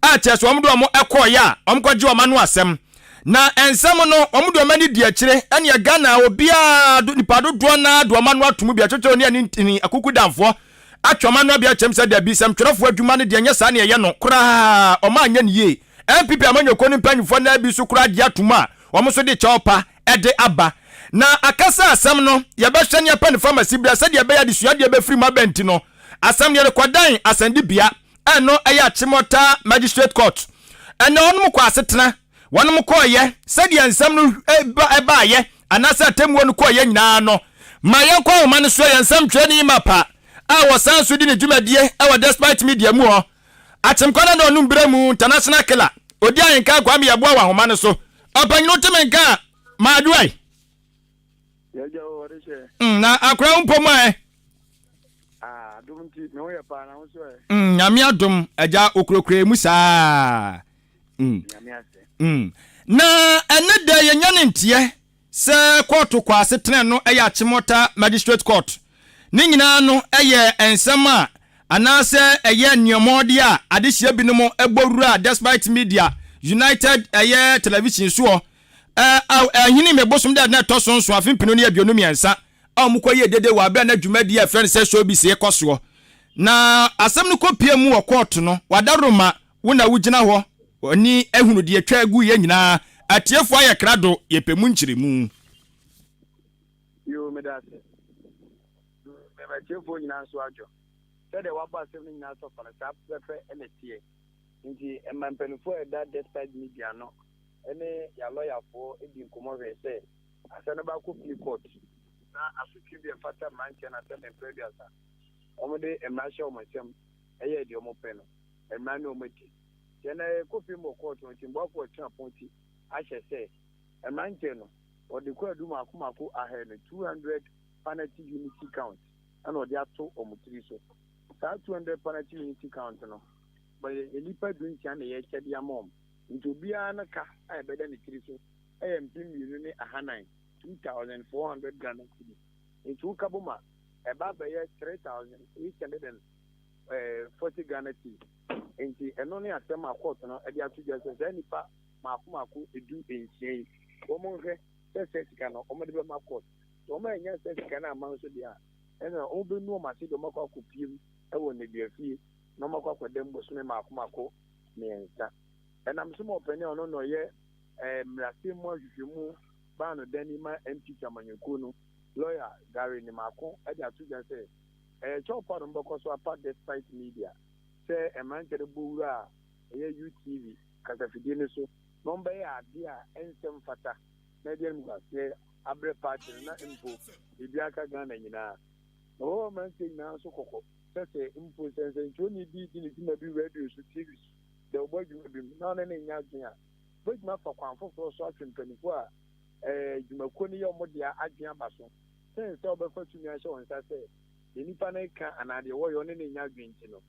a kyerɛ sɛ ɔmo de ɔmo ɛkɔɔyɛ a ɔmo kɔgye ɔma no asɛm na ensɛm no ɔmo de ɔma ne di akyire ɛne Ghana obiara nipa dodoɔ na do ɔma no atom bi atwetwe ne ani akuku damfoɔ atwoma no bia kyɛm sɛ da bi sɛm twerɛfoɔ adwuma no deɛ nyɛ saa ne ɛyɛ no koraa ɔma anyɛ ne yie MPP amanyɔkɔ ne mpanyimfoɔ na bi so koraa de atom a ɔmo so de kyɛwpa ɛde aba na akasa asɛm no yɛbɛhwɛ ne yɛpɛ ne pharmacy bia sɛ deɛ bɛyɛ de suadeɛ bɛfiri ma bɛnti no asɛm yɛ rekɔdan asɛnde bia ɛno ɛyɛ Achimota Magistrate Court ɛna ɔnom kɔ asetena wɔnom kɔɔyɛ sɛdeɛ nsɛm no ɛbaayɛ anaasɛ atemmuo no kɔɔyɛ nyinaa no ma yɛnkɔ homa no so yɛ nsɛm twɛ ne yima pa a wɔsan so di ne dwumadie ɛwɔ Despite Media mu hɔ Akyemkɔda na ɔnom berɛ mu international killer odi Ahenkan Kwame yɛboa wɔ homa no so ɔpanyino temenka maaduai na akora mpo mu nyame adom agya okurokure mu saa na ɛne da yɛnya ne nteɛ sɛ kɔɔto kɔ asetene no ɛyɛ Achimota Magistrate Court ne nyinaa no ɛyɛ ensɛm a anaasɛ ɛyɛ nneɛmɔde a adehyia bi no mo ɛbɔwura Despite Media United ɛyɛ television soɔ ahini mebosom da na to so nso afimpino ne aduonu miensa a omukɔ yɛ dede wa bɛ na dwumadi a friend sɛ showbiz yɛ kɔsoɔ na asɛm no kɔpie mu wɔ court no wadaroma wo na wugina hɔ oni ehunu de atwa agu yɛ nyinaa atiefo ayɛ krado yɛ pɛmu nkyiremu yo medase me atiefo nyinaa so adwo sɛ de waba asɛm no nyinaa so fara saa pɛpɛ ɛna tie nti emampanifo ɛda Despite Media no ene ya lawyer for edi nkomo we say asana ba ko plea court na asutwi bi fata manche na tell them previous omo de emrahye omo nsem eye de omo pe no emra ne omo ti yana ko fi mo court no timbo ko twa ponti ahye say emranche no o de ko adu mako ahe no 200 penalty unity count and o de ato omo tiri so sa 200 penalty unity count no but elipa du ntia na ye kyede amom nto bia na ka ai beda ne tiri so mpim yinu ne ahanan 2400 Ghana cedi nto ka boma eba ba ye 3840 Ghana cedi enti eno ne asem akọt no e dia to jese se nipa mako edu enchien o mo hwe se sika no o mo de be makọt so o ma nya se sika na man so dia ena o be nu o ma se do makọ akopiem e wo ne bia fie no makọ akodem bo so me mako ne nsa enam so mo pene ono no ye mrase mo ahwehwemu ba no dani ma MP Chamanyeko no lawyer Gary ni mako e dia to jese chopa no mboko so apart Despite Media se emankere bowura e UTV kasafidie ne so no mba ya ade a ensem fata na dia mu se abre party na impo ebi aka Ghana nyina o man se nyina so kokko se impo sense ntoni bi di ni ma bi radio so TV the boy bi na na nya adwea but ma fa kwanfo so atwempanifo a dwumakuo no yɛ ɔmo deɛ adwene aba so sɛn sɛ ɔbɛfa tumi ahyɛ wɔn nsa sɛ nipa no ka anaadeɛ wɔyɛ ɔne ne nya adwene nti no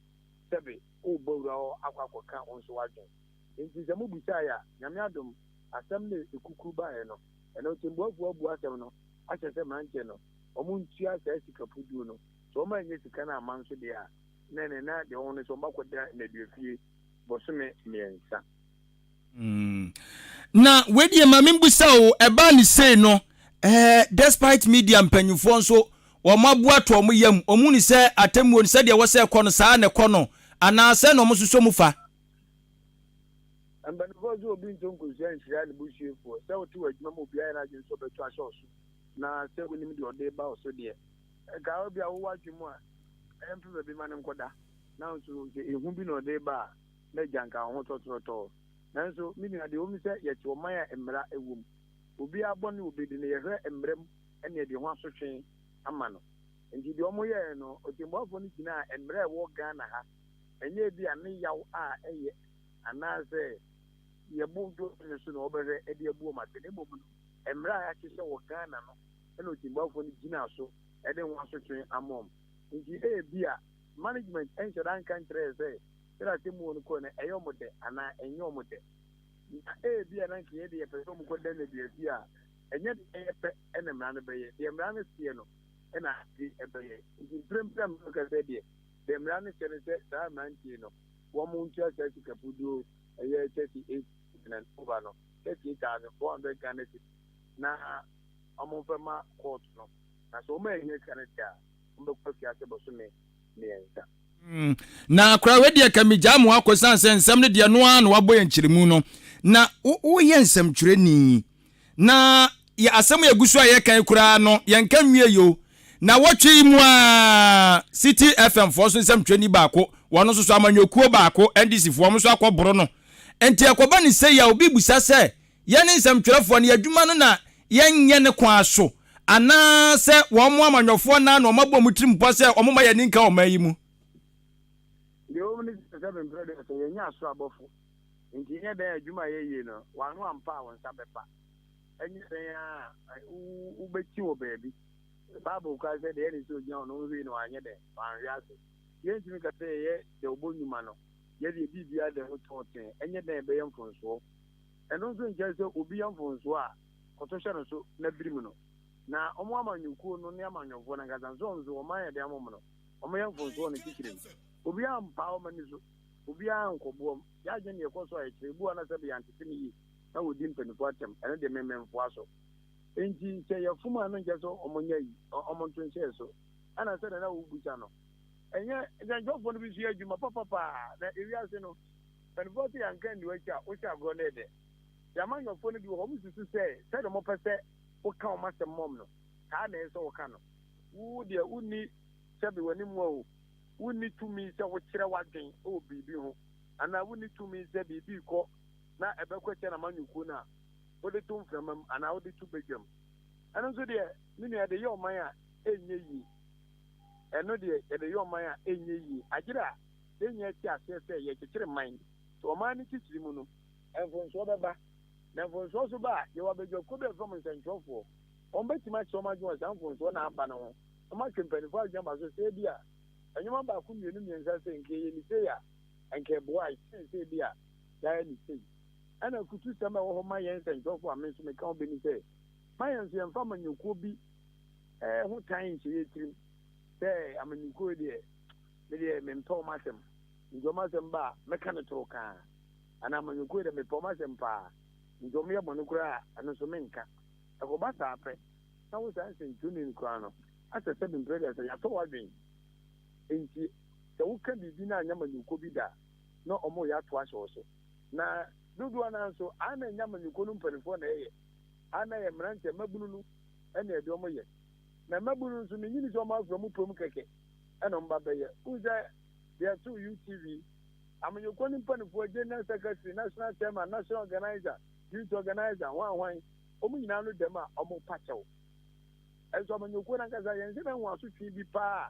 sɛbe ɔbɔ wura hɔ akɔka wɔn nso wadwene nti sɛ mobusaeɛ a nyame adom asɛm no ekukuru baeɛ no ɛno ntimboafoɔ abu asɛm no ahyɛ sɛ mmeranteɛ no ɔmo ntua saa sika puduo no sɛ ɔmo anyɛ sika no ama nso deɛ a na deɛ ɔmo no sɛ ɔmo akɔda nnaduafie bɔsome mmiɛnsa. Na wedi ma membusa o eba ne sei no despite media mpanyimfoɔ nso wɔn aboa to wɔn yam ɔmo ni sɛ atemmuo sɛ deɛ wɔsɛ kɔ no saa na kɔ no anaasɛ na ɔmo soso mu fa mpanimfoɔ nso obi nto nkosua nhyira ne busuafoɔ sɛ wote wɔ adwuma mu obiara na adwene nso bɛto ahyɛ ɔso na sɛ wonim deɛ ɔde ba ɔso deɛ ɛka obi a wowɔ adwuma a ɛmpe baabi ma ne nkɔda na nso ehu bi na ɔde ba a na gyanka ho tɔtɔtɔ nanso me nua deɛ wɔn sɛ yɛte ɔman a mmara ɛwɔ mu obi abɔ ne obi de ne yɛhwɛ mmara mu ɛne yɛde ho asotwe ama no nti deɛ wɔn yɛɛ no otemmuafoɔ no gyina mmara ɛwɔ Ghana ha ɛnyɛ bi a ne yaw a ɛyɛ anaasɛ yɛbu do ne so na ɔbɛhwɛ ɛde abu ɔmo ate ne mmom no mmara a yɛahyehyɛ wɔ Ghana no ɛna otemmuafoɔ no gyina so ɛde ho asotwe ama ɔmo nti bi a management ɛnhyɛ da nka nkyerɛ sɛ sɛdeɛ atemmuo no kɔ no ɛyɛ ɔmo dɛ anaa ɛnyɛ ɔmo dɛ na bi a na nka yɛde yɛpɛ sɛ ɔmo kɔda na duafi a ɛnyɛ deɛ yɛpɛ ɛna mmara no bɛyɛ deɛ mmara no seɛ no ɛna ade ɛbɛyɛ nti mprɛmprɛm no kasa deɛ mmara no hyɛ no sɛ saa mmeranteɛ no wɔn mo ntua saa sikapuduo ɛyɛ 38 and over no 38,400 Ghana cedis na ɔmo mfa ma court no na sɛ ɔmo ɛnyɛ kanada a ɔmo bɛkɔ fiase bɔsome mmiɛnsa. Na akora wedi akamigya mu akɔsan sɛ nsɛm no deɛ no a na wabɔ yɛn kyerɛmu no na woyɛ nsɛmtwerɛni na yɛ asɛm yɛ gu so a yɛkan koraa no yɛnka nwie yo na wɔtwe mu a City FM foɔ so nsɛmtwerɛni baako wɔno nso so amanyokuo baako NDC foɔ mo so akɔboro no enti akɔba ne sɛ ya obi busa sɛ yɛne nsɛmtwerɛfoɔ no yɛadwuma no na yɛnyɛ ne kwa so anaasɛ wɔn mo amanyofoɔ na ɔmabɔ mu tirim pɔ sɛ ɔmo ma yɛ ninka ɔma yi mu deɛ wɔn ne sɛ bɛmprɛ deɛ sɛ yɛnyɛ aso abɔfo nti nyɛ dɛn adwuma yɛyie no wano ampa a wɔn nsa bɛpa ɛnyɛ dɛn a wobɛkyi wɔ baabi Bible ka sɛ deɛ ɛne sɛ ogyina hɔ no wohwei no wanyɛ dɛn wanhwe ase yɛntumi ka sɛ yɛyɛ deɛ wɔbɔ nnwuma no yɛde biribia dɛn ho tɔɔten ɛnyɛ dɛn ɛbɛyɛ mfonsoɔ ɛno nso nkyɛn sɛ obi yɛ mfonsoɔ a kɔtɔ hyɛ no so na birim no na ɔmo amanyɔkuo no ne amanyɔfoɔ no ankasa nso nso ɔmo ayɛ deɛ amom no ɔmo yɛ mfonsoɔ no titiri mu obi ampa ɔmo ani so obi ankɔboɔ mu yɛagye ne yɛkɔ so a yɛkyerɛ bu a na sɛ bɛyɛ antete ne yie na wɔdi mpanimfoɔ atɛm ɛno deɛ mememfoa so enti sɛ yɛfom a no nkyɛ sɛ ɔmo nyɛ yi ɔmo nto nhyɛɛ so ɛna sɛ na wobusa no ɛnyɛ nkyɛnkyɛfoɔ no bi so yɛ adwuma papapaa na ewiase no mpanimfoɔ sɛ yɛnka nni wakyi a wohyɛ agorɔ no ɛdɛ yɛamanyɔfoɔ no bi wɔ hɔ mususu sɛ sɛdeɛ mopɛ sɛ woka ɔmo asɛm mɔm no kaa na ɛsɛ sɛ woka no wo deɛ wonni sɛbe w'anim wa o wonni tumi sɛ wokyerɛ w'adwen ɛwɔ biribi ho anaa wonni tumi sɛ biribi kɔ na ɛbɛkɔ kyɛ na amanyɔkuo no a wode to mframa mu anaa wode to badwam ɛno nso deɛ ne nua yɛde yɛ ɔman a ɛnyɛ yie ɛno deɛ yɛde yɛ ɔman a ɛnyɛ yie agyere a ɛnyɛ ti aseɛ sɛ yɛkyekyere man sɛ ɔman no kyikyiri mu no mfonsoɔ bɛba na mfonsoɔ so ba a yɛwɔ abadwakuo bi ɛfam nsɛntwerɛfoɔ wɔn bɛtumi akyerɛ ɔma adwuma saa mfonsoɔ na aba no ho ɔma atwe mpanimfoɔ adwuma ba so sɛ bi a ɛnwoma baako mmienu mmiɛnsa sɛ nke yɛ ne sei a nke boa sɛ bi a yɛayɛ ne sei ɛna kutu sɛm a ɛwɔ hɔ ma yɛn nsɛntwerɛfoɔ a me nso meka ho bɛni sɛ ma yɛn nso yɛmfa amanyɔkuo bi ho tan nhyɛ yɛ tirim sɛ amanyɔkuo deɛ mempɛ ɔma asɛm nti ɔma asɛm ba a mɛka no toro kaa anaa amanyɔkuo deɛ mepɛ ɔma asɛm paa nti ɔmo yɛ bɔne koraa a ɛno nso menka ɛkɔba saa pɛ na wo saa nsɛntwerɛni no koraa no asɛ sɛ bemprɛ deɛ sɛ yɛatɔ w'adwen nti sɛ woka biribi no anyɛ amanyɔkuo bi da na ɔmo yɛ ato ahyɛ wo so na dodoɔ no nso ana ɛnyɛ amanyɔkuo no mpanimfoɔ na ɛyɛ ana yɛ mmeranteɛ mmabunu no ɛna ɛde ɔmo yɛ na mmabunu nso menyini sɛ ɔmo afrɛ mu pom kɛkɛ ɛna ɔmba bɛyɛ wo sɛ yɛto UTV amanyɔkuo no mpanimfoɔ general secretary national chairman national organizer youth organizer hwan ɔmo nyinaa no dɛm a ɔmo pakyɛw ɛnso amanyɔkuo no ankasa yɛn sɛ na ho asotwe bi paa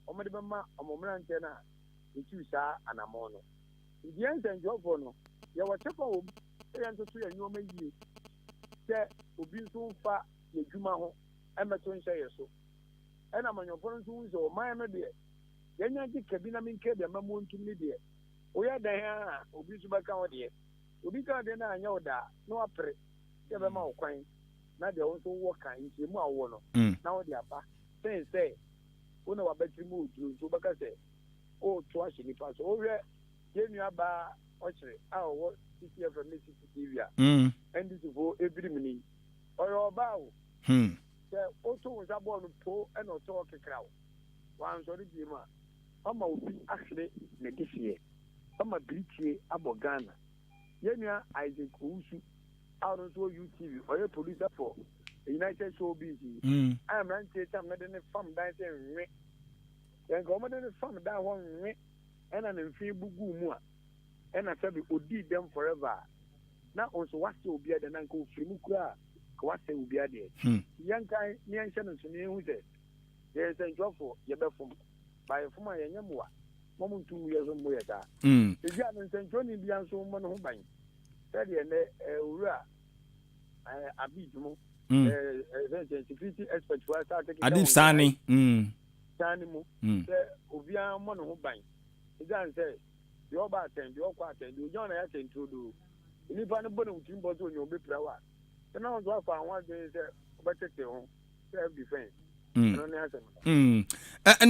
ɔmo de bɛma ɔmo mmeranteɛ no a ɛtiw saa anammɔn no nti yɛn nsɛntwerɛfoɔ no yɛwɔ kyɛfa wɔ mu sɛ yɛn nso so yɛ nneɛma yie sɛ obi nso fa yɛdwuma ho ɛmɛto nhyɛ yɛ so ɛna manyɔmfo nso wu sɛ ɔman no deɛ yɛnya gye kabi na menka deɛ ma montum ne deɛ woyɛ dan a obi nso bɛka wo deɛ obi ka deɛ na anyɛ wo daa na wapere sɛ bɛma wo kwan na deɛ wo nso wɔ ka nkyɛmu a wowɔ no na wode aba sɛn sɛ wo na wabɛtiri mu oduro nso wobɛka sɛ woto ahyɛ nipa so wohwɛ yɛnnua baa ɔkyerɛ a ɔwɔ CCFM ne CCTV a ndcfo ebirim ni ɔyɛ ɔbaa wo sɛ woto wo nsa bɔɔl no po ɛna ɔtɔ kekra wo wansɔre bie mu a ɔma obi ahwere ne de hyeɛ ɔma biritie abɔ Ghana yɛnnua Isaac Owusu a ɔno nso wɔ UTV ɔyɛ producer for United Showbiz a mmeranteɛ tam na de ne fam dan sɛ nwe yɛnka ɔmɔde ne fam dan hɔ nwe ɛna ne mfin bugu mu a ɛna sɛbi odi dem forever na ɔnso wase obi ade na nka ofiri mu kura ka wase obi ade yɛnka ne yɛnhyɛ no nso ne hu sɛ yɛyɛ sɛ ntwɔfo yɛbɛfom bayɛfom a yɛnyɛ mmoa mɔmo ntum yɛ so mmoyɛ saa ɛbi a no nsɛntwɔne bia nso mmɔ no ho ban sɛdeɛ nɛ owura abidmo security expert for Adib Sani Sani mu sɛ obiara mmɔ no ho ban ɛgyan sɛ deɛ ɔba atɛn deɛ ɔkɔ atɛn deɛ ogya na yɛ atɛnturo do nnipa no bɔ ne wotim bɔ sɛ onyɛ ɔbɛpira wo a sɛ na ɔnso afa ho adwene sɛ ɔbɛtete ho self defense ɛno ne asɛm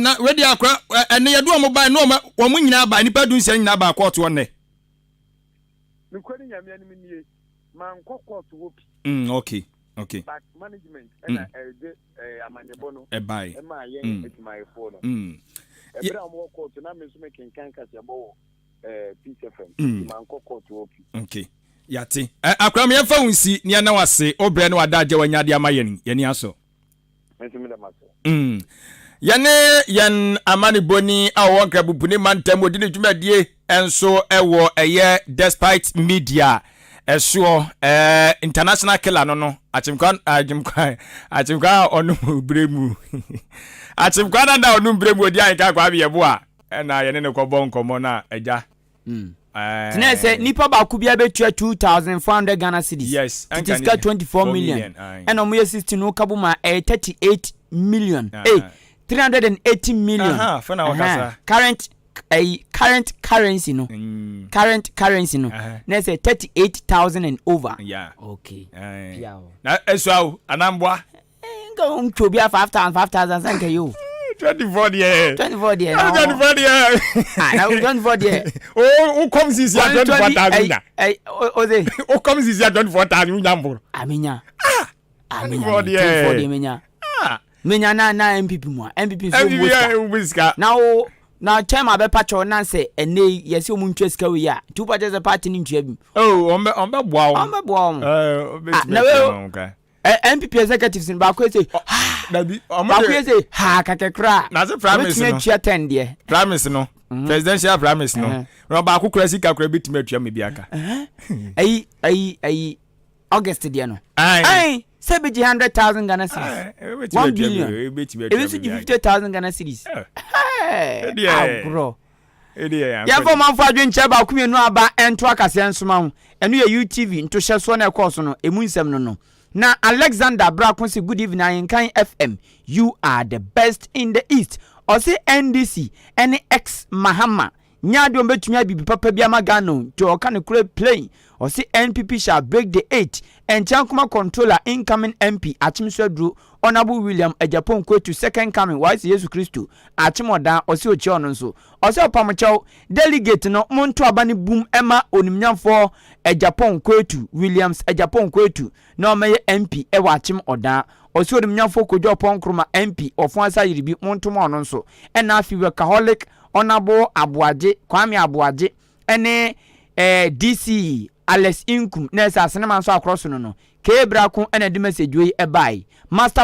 na wedi akora ɛne yɛdo ɔmo ban no ɔmo nyinaa ba nipa du nsia nyinaa ba court wɔ nnɛ mekwani nyame anim nie mankɔ court wɔ pi okay but management and amanebo no ebai ema yen etumayefo no ebra mo court na me so me Ahenkan Kasiebo PCFM manko court opi okay yate akra me yɛfa wunsi ne na wase obrɛ no wada agye wanyade ama yɛni aso mentumi da maso yɛn amani boni a wɔn krabupuni mantam odi ne dwumadie enso ɛwɔ ɛyɛ despite media ɛso international killer no achimkwa onu bremu achimkwa na onu bremu odi anka kwa biebo a na ye ne kɔbɔ nkɔmɔ na agya tena sɛ nipa ba ku bia betua 2400 Ghana cedis yes it is 24 million and omo 16 no kabuma 38 million 380 million fana wakasa current currency no na say 38,000 and over okay na esau anambwa ngo ntwo bia 5,000 sanka yo 24 there now 24 there oh comes is 24,000 oze oh comes is 24,000 nyambur aminya 24 menya na MPP mu MPP so muska na time abe patrol na say ene yesi omu ntwa sika we ya two parties the party ni ntwa bi ombe boa na we MPP executives in ba ko say dabi ba ko say ha kakekra na say promise no tia 10 de promise no presidential promise no no ba ko kura sika kura bitima atua me biaka ai August de no ai say be 100,000 Ghana cedis 1 billion even 50,000 Ghana cedis bro ya for man for adwenche ba ku menu aba ento akase nsoma ho eno ya UTV nto hye so na ekọ no emu nsem no na Alexander Brakon say good evening Ahenkan FM you are the best in the east or say NDC any ex Mahama nyado mbetumi abibi papa bia magano to oka ne kure play or say NPP shall break the 8 and Chankuma controller incoming MP Achimswadru Honorable William Ejapon Kwetu second coming wise Jesus Christo Achimoda or say ochi ono nso or say opamochaw delegate no monto abani boom Emma onimnyamfo Ejapon Kwetu Williams Ejapon Kwetu no meye MP ewa Achim Oda or say onimnyamfo Kojo Ponkroma MP ofonsa yiribi monto mo ono nso ena afi workaholic Honorable Abuaje Kwame Abuaje ene DC Alex Inkum nesa asenema nso across no Kebra kun ena di message we ebai master